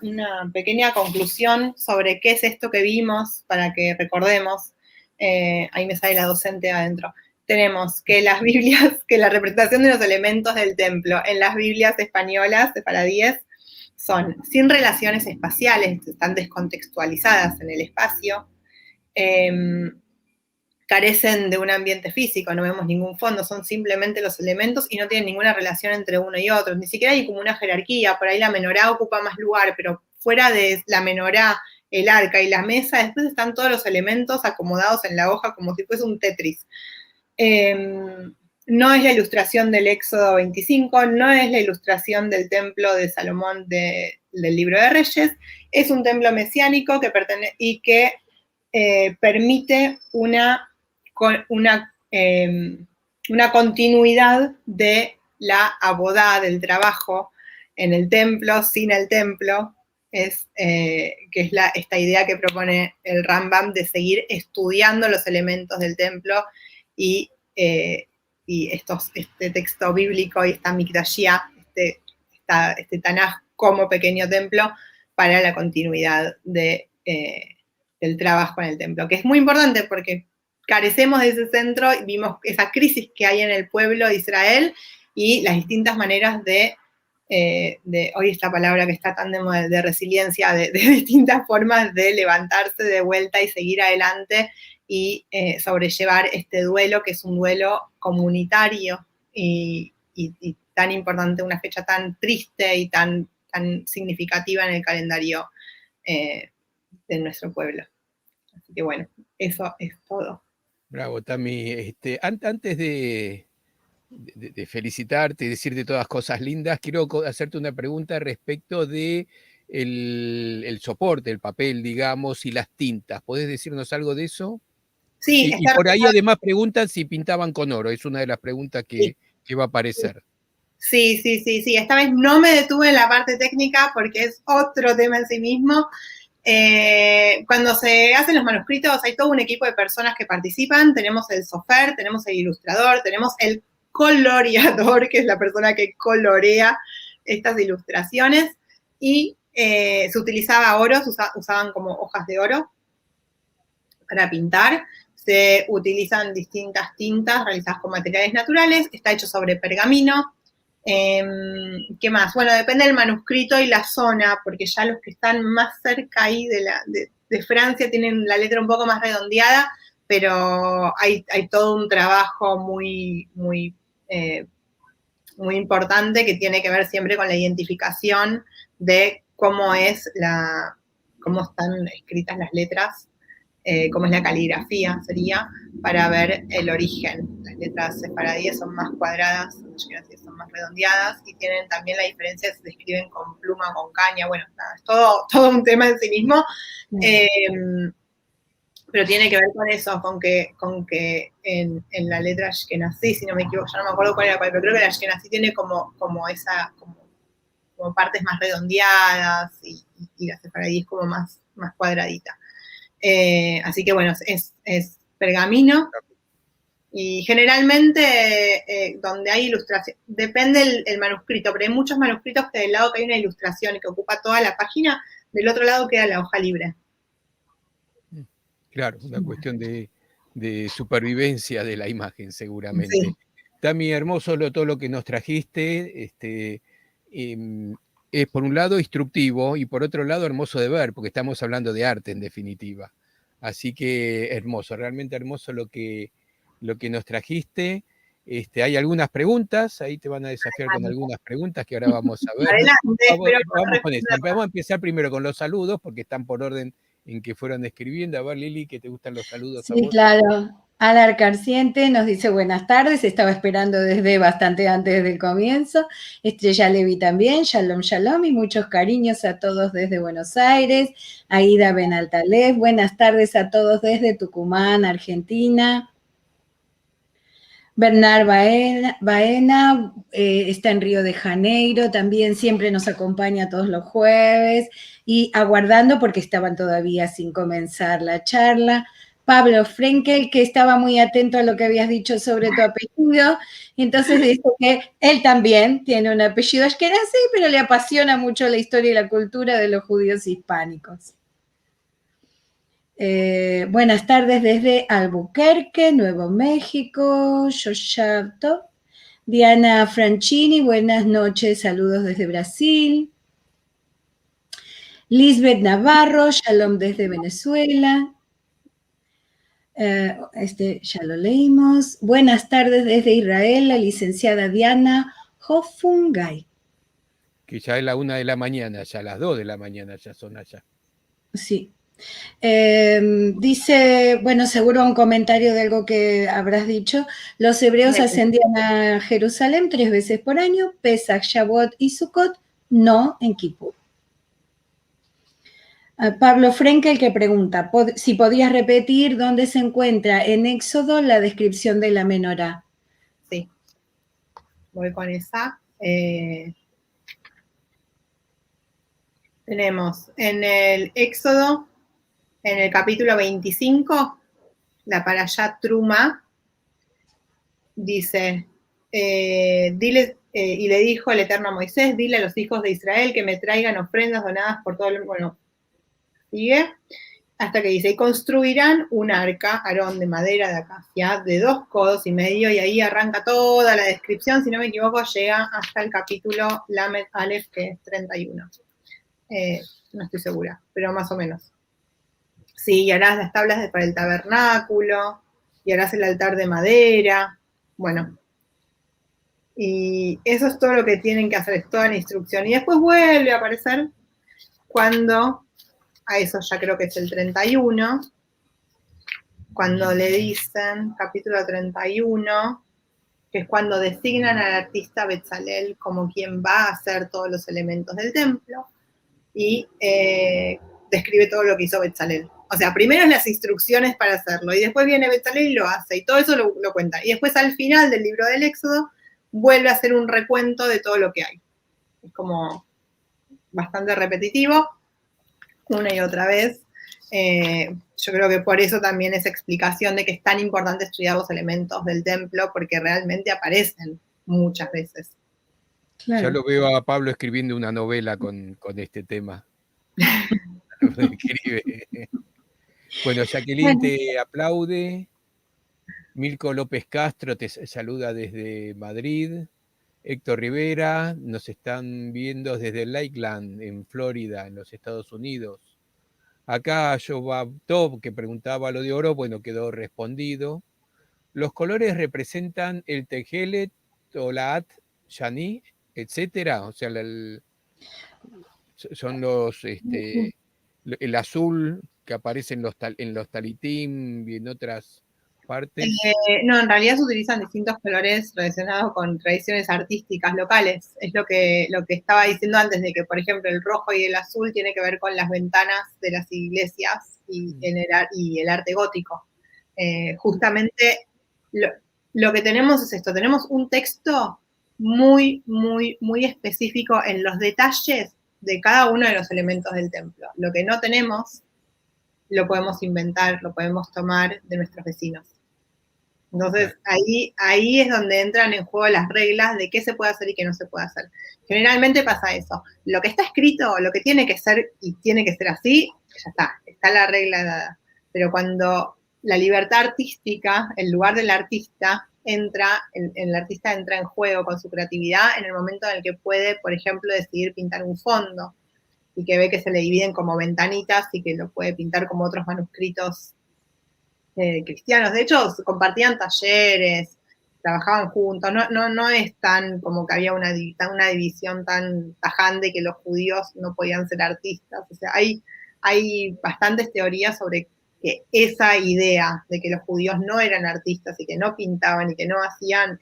pequeña conclusión sobre qué es esto que vimos para que recordemos. Ahí me sale la docente adentro. Tenemos que las Biblias, que la representación de los elementos del templo en las Biblias españolas, sefaradíes, son sin relaciones espaciales, están descontextualizadas en el espacio, carecen de un ambiente físico, no vemos ningún fondo, son simplemente los elementos y no tienen ninguna relación entre uno y otro, ni siquiera hay como una jerarquía, por ahí la menorá ocupa más lugar, pero fuera de la menorá, el arca y la mesa, después están todos los elementos acomodados en la hoja como si fuese un Tetris. No es la ilustración del Éxodo 25, no es la ilustración del templo de Salomón del Libro de Reyes, es un templo mesiánico que permite una continuidad de la abodá, del trabajo en el templo, sin el templo, que es esta idea que propone el Rambam de seguir estudiando los elementos del templo y este texto bíblico y esta Mikdashia, este Tanaj como pequeño templo para la continuidad del trabajo en el templo, que es muy importante porque carecemos de ese centro y vimos esa crisis que hay en el pueblo de Israel y las distintas maneras de hoy esta palabra que está tan de moda, de resiliencia, de distintas formas de levantarse de vuelta y seguir adelante y sobrellevar este duelo, que es un duelo comunitario y tan importante, una fecha tan triste y tan significativa en el calendario de nuestro pueblo. Así que bueno, eso es todo. Bravo, Tami. Antes de felicitarte y decirte todas cosas lindas, quiero hacerte una pregunta respecto de el soporte, el papel, digamos, y las tintas. ¿Podés decirnos algo de eso? Sí, Y por ahí además preguntan si pintaban con oro, es una de las preguntas que va a aparecer. Sí. Esta vez no me detuve en la parte técnica porque es otro tema en sí mismo. Cuando se hacen los manuscritos hay todo un equipo de personas que participan. Tenemos el sofer, tenemos el ilustrador, tenemos el coloreador, que es la persona que colorea estas ilustraciones, y se utilizaba oro, usaban como hojas de oro para pintar. Se utilizan distintas tintas realizadas con materiales naturales, está hecho sobre pergamino. ¿Qué más? Bueno, depende del manuscrito y la zona, porque ya los que están más cerca ahí de Francia tienen la letra un poco más redondeada, pero hay todo un trabajo muy importante que tiene que ver siempre con la identificación de cómo están escritas las letras, cómo es la caligrafía, sería, para ver el origen. Las letras sefaradíes son más cuadradas, las ashkenazíes son más redondeadas, y tienen también la diferencia si se escriben con pluma o con caña. Bueno, nada, es todo un tema en sí mismo. Pero tiene que ver con eso, con que en la letra ashkenazí, si no me equivoco, ya no me acuerdo cuál era cuál, pero creo que la ashkenazí tiene como partes más redondeadas, y la sefaradí es como más cuadradita. Así que bueno, es pergamino, y generalmente donde hay ilustración, depende el manuscrito, pero hay muchos manuscritos que del lado que hay una ilustración que ocupa toda la página, del otro lado queda la hoja libre. Claro, una cuestión de supervivencia de la imagen, seguramente. Sí. Tami, hermoso todo lo que nos trajiste. Es por un lado instructivo y por otro lado hermoso de ver, porque estamos hablando de arte en definitiva. Así que hermoso, realmente hermoso lo que nos trajiste. Hay algunas preguntas, ahí te van a desafiar con algunas preguntas que ahora vamos a ver. Adelante, vamos con eso. Vamos a empezar primero con los saludos, porque están por orden en que fueron escribiendo. A ver, Lili, ¿que te gustan los saludos? Sí, claro. Alar Carciente nos dice buenas tardes, estaba esperando desde bastante antes del comienzo. Estrella Levi también, shalom, shalom, y muchos cariños a todos desde Buenos Aires. Aida Benaltalef, buenas tardes a todos desde Tucumán, Argentina. Bernard Baena está en Río de Janeiro, también siempre nos acompaña todos los jueves, y aguardando porque estaban todavía sin comenzar la charla. Pablo Frenkel, que estaba muy atento a lo que habías dicho sobre tu apellido, y entonces dice que él también tiene un apellido ashkenazí, pero le apasiona mucho la historia y la cultura de los judíos hispánicos. Buenas tardes desde Albuquerque, Nuevo México, Yoshavto. Diana Franchini, buenas noches, saludos desde Brasil. Lisbeth Navarro, shalom desde Venezuela. Ya lo leímos. Buenas tardes desde Israel, la licenciada Diana Hofungay. Que ya es la 1 de la mañana, ya las 2 de la mañana ya son allá. Sí. Dice, bueno, seguro un comentario de algo que habrás dicho. Los hebreos ascendían a Jerusalén 3 veces por año, Pesach, Shavuot y Sukkot, no en Kippur. Pablo Frenkel que pregunta si podías repetir dónde se encuentra en Éxodo la descripción de la menorá. Sí, voy con esa. Tenemos en el Éxodo, en el capítulo 25, la parashá Truma, dice, dile, y le dijo el Eterno a Moisés, dile a los hijos de Israel que me traigan ofrendas donadas por todo el mundo. Bueno, sigue, hasta que dice, y construirán un arca, Aarón, de madera de acacia, de 2 codos y medio, y ahí arranca toda la descripción, si no me equivoco, llega hasta el capítulo Lamed Aleph, que es 31. No estoy segura, pero más o menos. Sí, y harás las tablas para el tabernáculo, y harás el altar de madera, bueno. Y eso es todo lo que tienen que hacer, es toda la instrucción. Y después vuelve a aparecer cuando, a eso ya creo que es el 31, cuando le dicen, capítulo 31, que es cuando designan al artista Betzalel como quien va a hacer todos los elementos del templo, y describe todo lo que hizo Betzalel. O sea, primero es las instrucciones para hacerlo, y después viene Bezalel y lo hace, y todo eso lo cuenta. Y después al final del libro del Éxodo, vuelve a hacer un recuento de todo lo que hay. Es como bastante repetitivo, una y otra vez. Yo creo que por eso también esa explicación de que es tan importante estudiar los elementos del templo, porque realmente aparecen muchas veces. Claro. Ya lo veo a Pablo escribiendo una novela con este tema. Escribe. Bueno, Jacqueline te aplaude. Milko López Castro te saluda desde Madrid. Héctor Rivera, nos están viendo desde Lakeland, en Florida, en los Estados Unidos. Acá Jobab Top, que preguntaba lo de oro, bueno, quedó respondido. Los colores representan el Tejelet, Tolat, Yani, etcétera. O sea, son los, el azul que aparece en los talitim y en otras partes. No, en realidad se utilizan distintos colores relacionados con tradiciones artísticas locales. Es lo que estaba diciendo antes, de que, por ejemplo, el rojo y el azul tiene que ver con las ventanas de las iglesias y el arte gótico. Justamente lo que tenemos es esto, tenemos un texto muy, muy, muy específico en los detalles de cada uno de los elementos del templo. Lo que no tenemos lo podemos inventar, lo podemos tomar de nuestros vecinos. Entonces, ahí es donde entran en juego las reglas de qué se puede hacer y qué no se puede hacer. Generalmente pasa eso. Lo que está escrito, lo que tiene que ser y tiene que ser así, ya está la regla dada. Pero cuando la libertad artística, el lugar del artista, el artista entra en juego con su creatividad en el momento en el que puede, por ejemplo, decidir pintar un fondo y que ve que se le dividen como ventanitas y que lo puede pintar como otros manuscritos cristianos. De hecho, compartían talleres, trabajaban juntos. No es tan como que había una división tan tajante que los judíos no podían ser artistas. O sea, hay bastantes teorías sobre que esa idea de que los judíos no eran artistas y que no pintaban y que no hacían,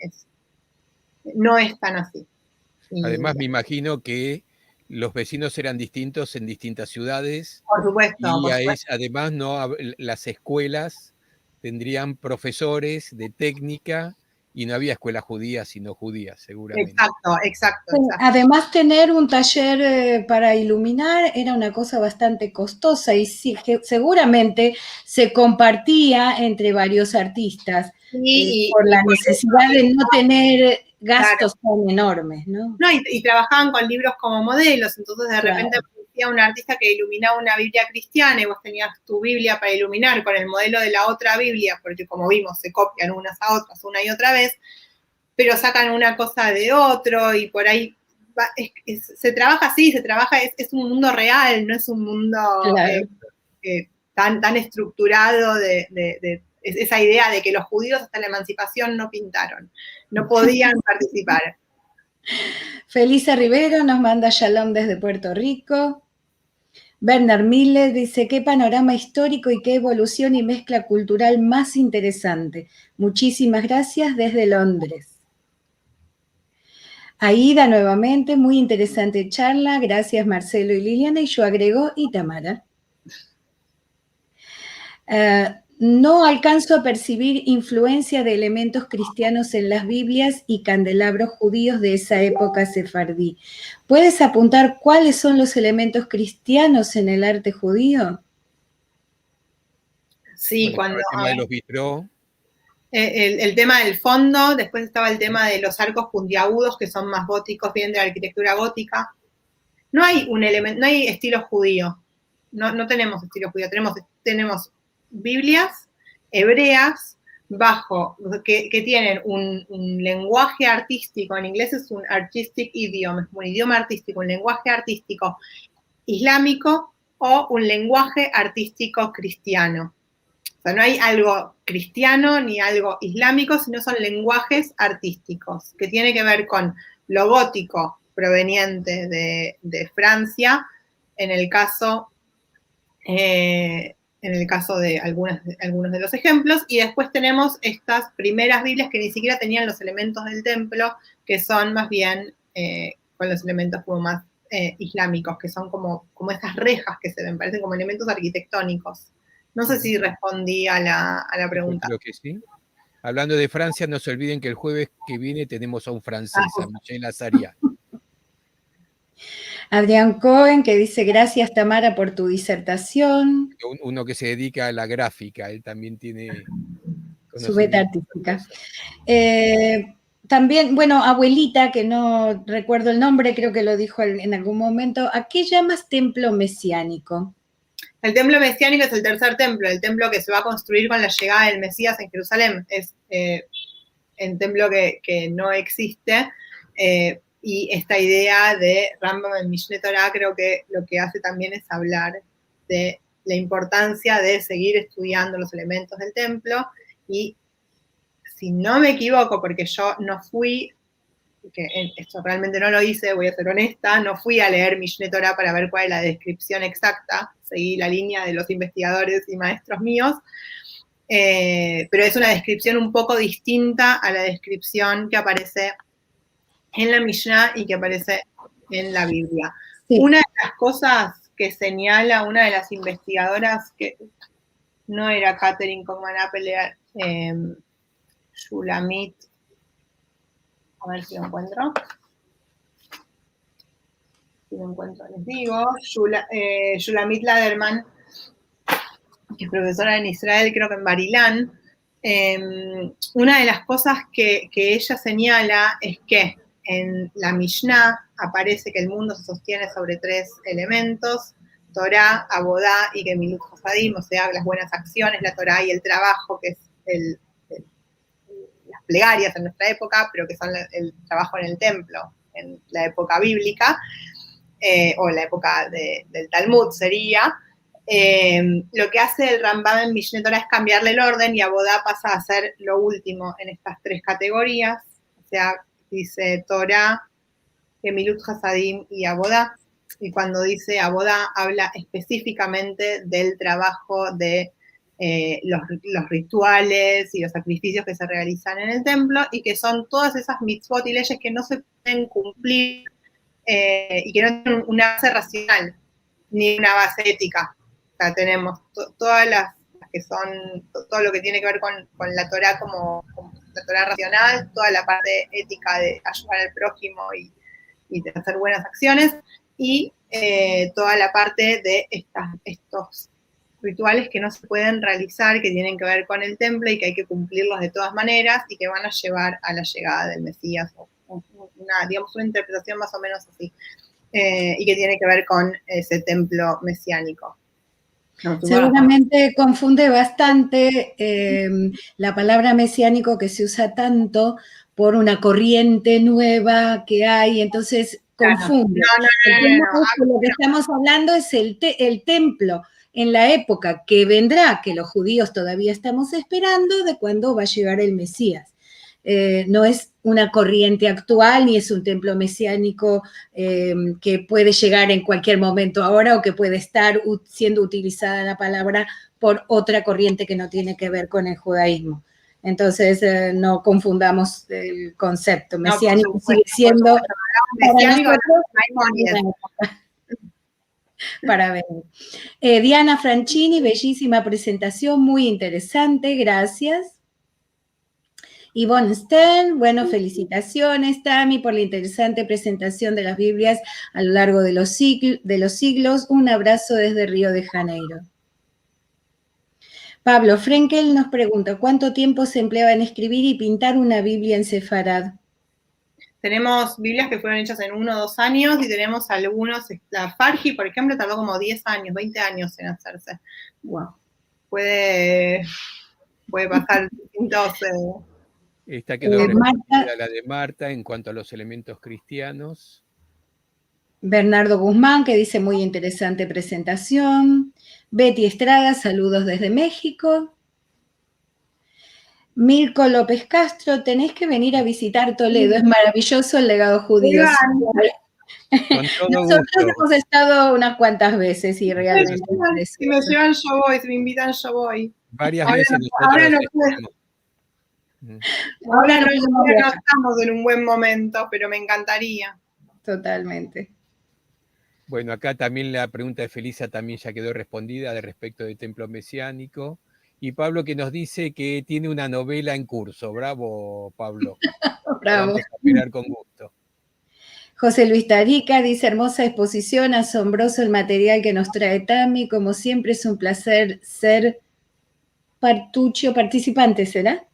no es tan así. Además, me imagino que los vecinos eran distintos en distintas ciudades. Por supuesto. Y además, las escuelas tendrían profesores de técnica y no había escuelas judías sino judías, seguramente. Exacto. Además, tener un taller para iluminar era una cosa bastante costosa y sí, seguramente se compartía entre varios artistas por la necesidad de no tener gastos tan enormes, ¿no? Y trabajaban con libros como modelos, entonces de repente aparecía un artista que iluminaba una Biblia cristiana y vos tenías tu Biblia para iluminar con el modelo de la otra Biblia, porque como vimos se copian unas a otras una y otra vez, pero sacan una cosa de otro y por ahí se trabaja así, es un mundo real, no es un mundo tan estructurado de esa idea de que los judíos hasta la emancipación no pintaron, no podían participar. Felisa Rivero nos manda shalom desde Puerto Rico. Bernard Miller dice, qué panorama histórico y qué evolución y mezcla cultural más interesante. Muchísimas gracias desde Londres. Aida nuevamente, muy interesante charla. Gracias Marcelo y Liliana. Y yo agrego, y Tamara. No alcanzo a percibir influencia de elementos cristianos en las Biblias y candelabros judíos de esa época sefardí. ¿Puedes apuntar cuáles son los elementos cristianos en el arte judío? Sí, cuando... El tema de los vitró. El tema del fondo, después estaba el tema de los arcos puntiagudos, que son más góticos, vienen de la arquitectura gótica. No hay no hay estilo judío. No tenemos estilo judío, tenemos Biblias hebreas que tienen un lenguaje artístico, en inglés es un artistic idiom, es un idioma artístico, un lenguaje artístico islámico o un lenguaje artístico cristiano. O sea, no hay algo cristiano ni algo islámico, sino son lenguajes artísticos, que tiene que ver con lo gótico proveniente de Francia, en el caso de algunos de los ejemplos, y después tenemos estas primeras Biblias que ni siquiera tenían los elementos del templo, que son más bien con los elementos como más islámicos, que son como estas rejas que se ven, parecen como elementos arquitectónicos No sé si respondí a la pregunta. Creo que sí. Hablando de Francia, no se olviden que el jueves que viene tenemos a un francés, a Michel Azaria. Adrián Cohen, que dice, gracias Tamara por tu disertación. Uno que se dedica a la gráfica, él también tiene Su beta conocimiento. artística. También, bueno, abuelita, que no recuerdo el nombre, creo que lo dijo en algún momento, ¿a qué llamas templo mesiánico? El templo mesiánico es el tercer templo, el templo que se va a construir con la llegada del Mesías en Jerusalén. Es el templo que no existe. Y esta idea de Rambam en Mishneh Torah creo que lo que hace también es hablar de la importancia de seguir estudiando los elementos del templo. Y si no me equivoco, porque yo no fui, que esto realmente no lo hice, voy a ser honesta, no fui a leer Mishneh Torah para ver cuál es la descripción exacta, seguí la línea de los investigadores y maestros míos, pero es una descripción un poco distinta a la descripción que aparece en la Mishnah y que aparece en la Biblia. Sí. Una de las cosas que señala una de las investigadoras, que no era Catherine Coleman Apple, Shulamit, a ver si lo encuentro. Si lo encuentro, les digo. Shulamit Laderman, que es profesora en Israel, creo que en Barilán. Una de las cosas que ella señala es que en la Mishnah aparece que el mundo se sostiene sobre 3 elementos: Torah, Abodá y Gemilut Hasadim, o sea, las buenas acciones, la Torah y el trabajo, que es las plegarias en nuestra época, pero que son el trabajo en el templo, en la época bíblica, o en la época del Talmud sería. Lo que hace el Rambam en Mishneh Torah es cambiarle el orden, y Abodá pasa a ser lo último en estas 3 categorías, o sea, dice Torah, Gemilut Hasadim y Abodá, y cuando dice Abodá habla específicamente del trabajo de los rituales y los sacrificios que se realizan en el templo, y que son todas esas mitzvot y leyes que no se pueden cumplir y que no tienen una base racional ni una base ética. O sea, tenemos todas las que son, todo lo que tiene que ver con la Torah como la Torah racional, toda la parte ética de ayudar al prójimo y de hacer buenas acciones, y toda la parte de estos rituales que no se pueden realizar, que tienen que ver con el templo y que hay que cumplirlos de todas maneras y que van a llevar a la llegada del Mesías, digamos, una interpretación más o menos así, y que tiene que ver con ese templo mesiánico. Seguramente confunde bastante la palabra mesiánico, que se usa tanto por una corriente nueva que hay, entonces confunde. No. Lo que estamos hablando es el templo en la época que vendrá, que los judíos todavía estamos esperando, de cuándo va a llegar el Mesías. No es una corriente actual, ni es un templo mesiánico que puede llegar en cualquier momento ahora, o que puede estar siendo utilizada la palabra por otra corriente que no tiene que ver con el judaísmo. Entonces, no confundamos el concepto. Mesiánico sigue siendo mesiánico para ver. Diana Franchini, bellísima presentación, muy interesante, gracias. Yvonne Stern, bueno, felicitaciones, Tami, por la interesante presentación de las Biblias a lo largo de los siglos. Un abrazo desde Río de Janeiro. Pablo Frenkel nos pregunta, ¿cuánto tiempo se empleaba en escribir y pintar una Biblia en sefarad? Tenemos Biblias que fueron hechas en 1 o 2 años, y tenemos algunos, la Farji, por ejemplo, tardó como 10 años, 20 años en hacerse. Wow. Puede pasar distintos... Esta quedó repetida, la de Marta, en cuanto a los elementos cristianos. Bernardo Guzmán, que dice muy interesante presentación. Betty Estrada, saludos desde México. Mirko López Castro, tenés que venir a visitar Toledo, es maravilloso el legado judío. Nosotros hemos estado unas cuantas veces y realmente... Si me llevan yo voy, si me invitan yo voy. Varias veces ahora no estamos en un buen momento, pero me encantaría. Totalmente. Bueno, acá también la pregunta de Felisa también ya quedó respondida de respecto del templo mesiánico. Y Pablo que nos dice que tiene una novela en curso. Bravo, Pablo. La Bravo. vamos a esperar con gusto. José Luis Tarica dice, hermosa exposición, asombroso el material que nos trae Tami, como siempre es un placer ser participante, ¿será?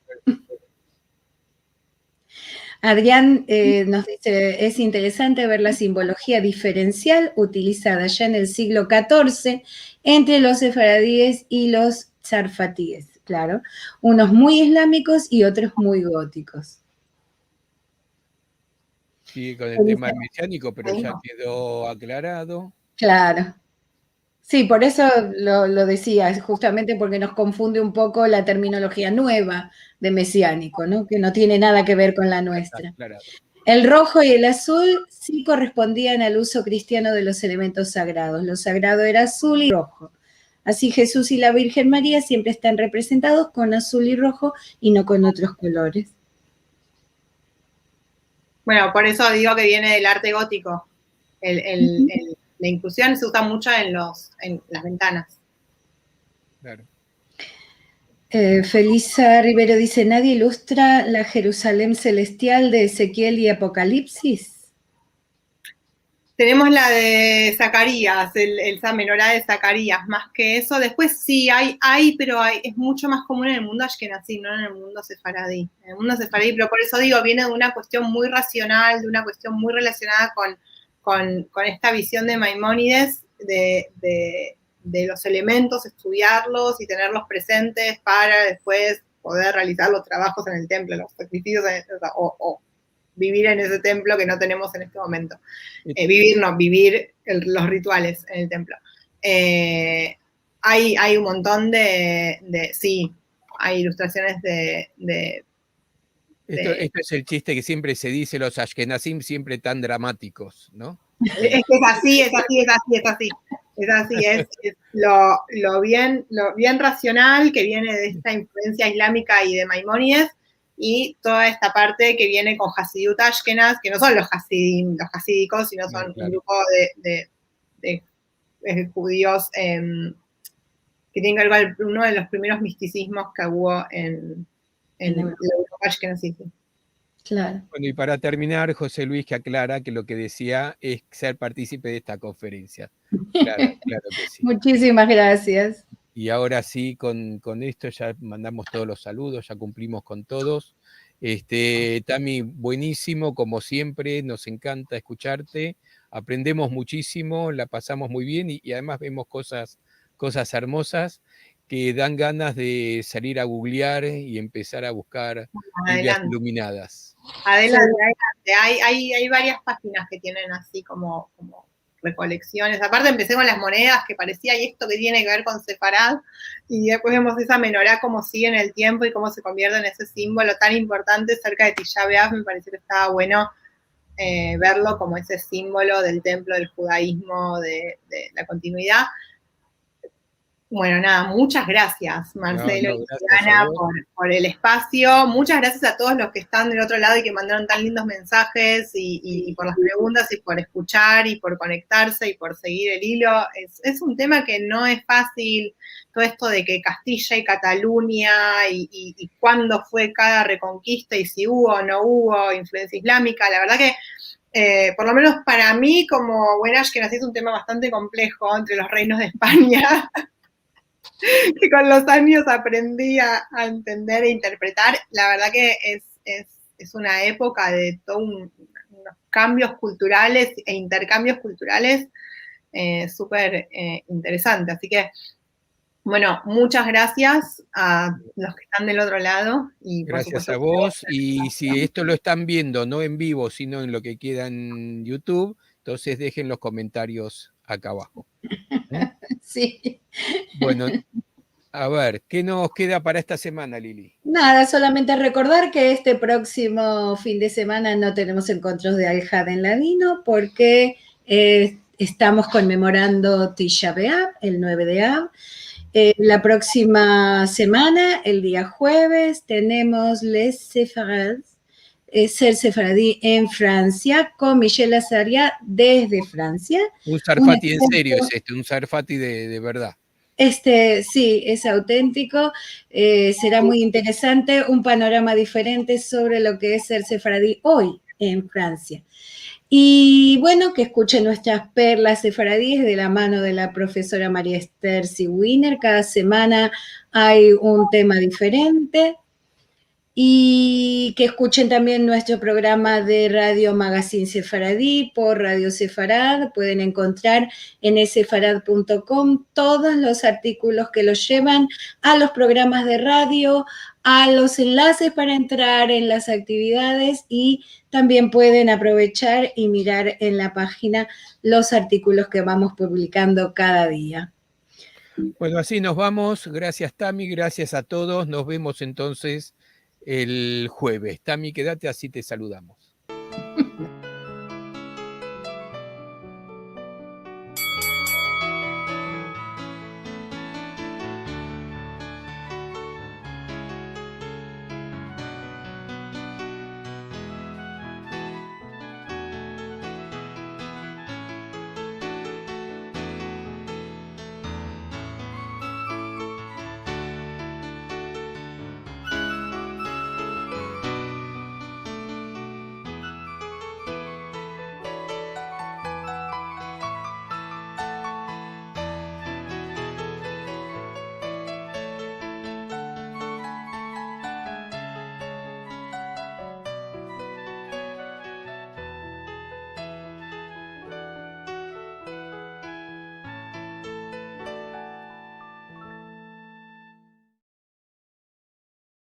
Adrián nos dice, es interesante ver la simbología diferencial utilizada ya en el siglo XIV entre los sefaradíes y los sarfatíes, claro, unos muy islámicos y otros muy góticos. Sigue con el tema mesiánico, pero ya quedó aclarado. Claro. Sí, por eso lo decía, justamente porque nos confunde un poco la terminología nueva de mesiánico, ¿no? Que no tiene nada que ver con la nuestra. El rojo y el azul sí correspondían al uso cristiano de los elementos sagrados. Lo sagrado era azul y rojo. Así Jesús y la Virgen María siempre están representados con azul y rojo y no con otros colores. Bueno, por eso digo que viene del arte gótico. La inclusión se usa mucho en las ventanas. Claro. Felisa Rivero dice, ¿nadie ilustra la Jerusalén celestial de Ezequiel y Apocalipsis? Tenemos la de Zacarías, esa menorá de Zacarías, más que eso. Después sí, pero es mucho más común en el mundo ashkenazí, no en el mundo sefaradí. En el mundo sefaradí, pero por eso digo, viene de una cuestión muy racional, de una cuestión muy relacionada con esta visión de Maimónides, de los elementos, estudiarlos y tenerlos presentes para después poder realizar los trabajos en el templo, los sacrificios, o vivir en ese templo que no tenemos en este momento. Vivir los rituales en el templo. Hay un montón sí, hay ilustraciones Esto es el chiste que siempre se dice, los ashkenazim siempre tan dramáticos, ¿no? Es que es así, es lo bien racional que viene de esta influencia islámica y de Maimónides, y toda esta parte que viene con Hasidut Ashkenaz, que no son los hasídicos, sino son un grupo de judíos que tienen que ver con uno de los primeros misticismos que hubo en la Europa Ashkenazí. Claro. Bueno, y para terminar, José Luis que aclara que lo que decía es ser partícipe de esta conferencia. Claro que sí. Muchísimas gracias. Y ahora sí, con esto ya mandamos todos los saludos, ya cumplimos con todos. Tami, buenísimo, como siempre, nos encanta escucharte, aprendemos muchísimo, la pasamos muy bien y además vemos cosas hermosas que dan ganas de salir a googlear y empezar a buscar Biblias iluminadas. Adelante. Hay varias páginas que tienen así como recolecciones. Aparte empecé con las monedas, que parecía, y esto que tiene que ver con Sefarad, y después vemos esa menorá cómo sigue en el tiempo y cómo se convierte en ese símbolo tan importante cerca de Tisha B'Av. Me pareció que estaba bueno verlo como ese símbolo del templo del judaísmo, de la continuidad. Bueno, nada, muchas gracias, Marcelo y Diana, por el espacio. Muchas gracias a todos los que están del otro lado y que mandaron tan lindos mensajes y por las preguntas y por escuchar y por conectarse y por seguir el hilo. Es un tema que no es fácil, todo esto de que Castilla y Cataluña y cuándo fue cada reconquista y si hubo o no hubo influencia islámica. La verdad que por lo menos para mí, como buena ashkenazí, es un tema bastante complejo entre los reinos de España. Que con los años aprendí a entender e interpretar. La verdad que es una época de todos unos cambios culturales e intercambios culturales súper interesantes. Así que, bueno, muchas gracias a los que están del otro lado. Y gracias a vos. Y si esto lo están viendo, no en vivo, sino en lo que queda en YouTube, entonces dejen los comentarios acá abajo. Sí. Bueno, a ver, ¿qué nos queda para esta semana, Lili? Nada, solamente recordar que este próximo fin de semana no tenemos encuentros de Al-Had en Ladino porque estamos conmemorando Tisha B'Av, el 9 de Av. La próxima semana, el día jueves, tenemos Les Sefarads, Ser Sefaradí en Francia, con Michel Azaria desde Francia. Un Sarfati en serio es este, un Sarfati de verdad. Sí, es auténtico, será muy interesante, un panorama diferente sobre lo que es ser sefaradí hoy en Francia. Y bueno, que escuchen nuestras perlas sefaradíes de la mano de la profesora María Esther Siwiner. Cada semana hay un tema diferente. Y que escuchen también nuestro programa de Radio Magazine Sefaradí por Radio Sefarad. Pueden encontrar en sefarad.com todos los artículos que los llevan a los programas de radio, a los enlaces para entrar en las actividades, y también pueden aprovechar y mirar en la página los artículos que vamos publicando cada día. Bueno, así nos vamos. Gracias, Tami, gracias a todos. Nos vemos entonces el jueves. Tami, quédate, así te saludamos.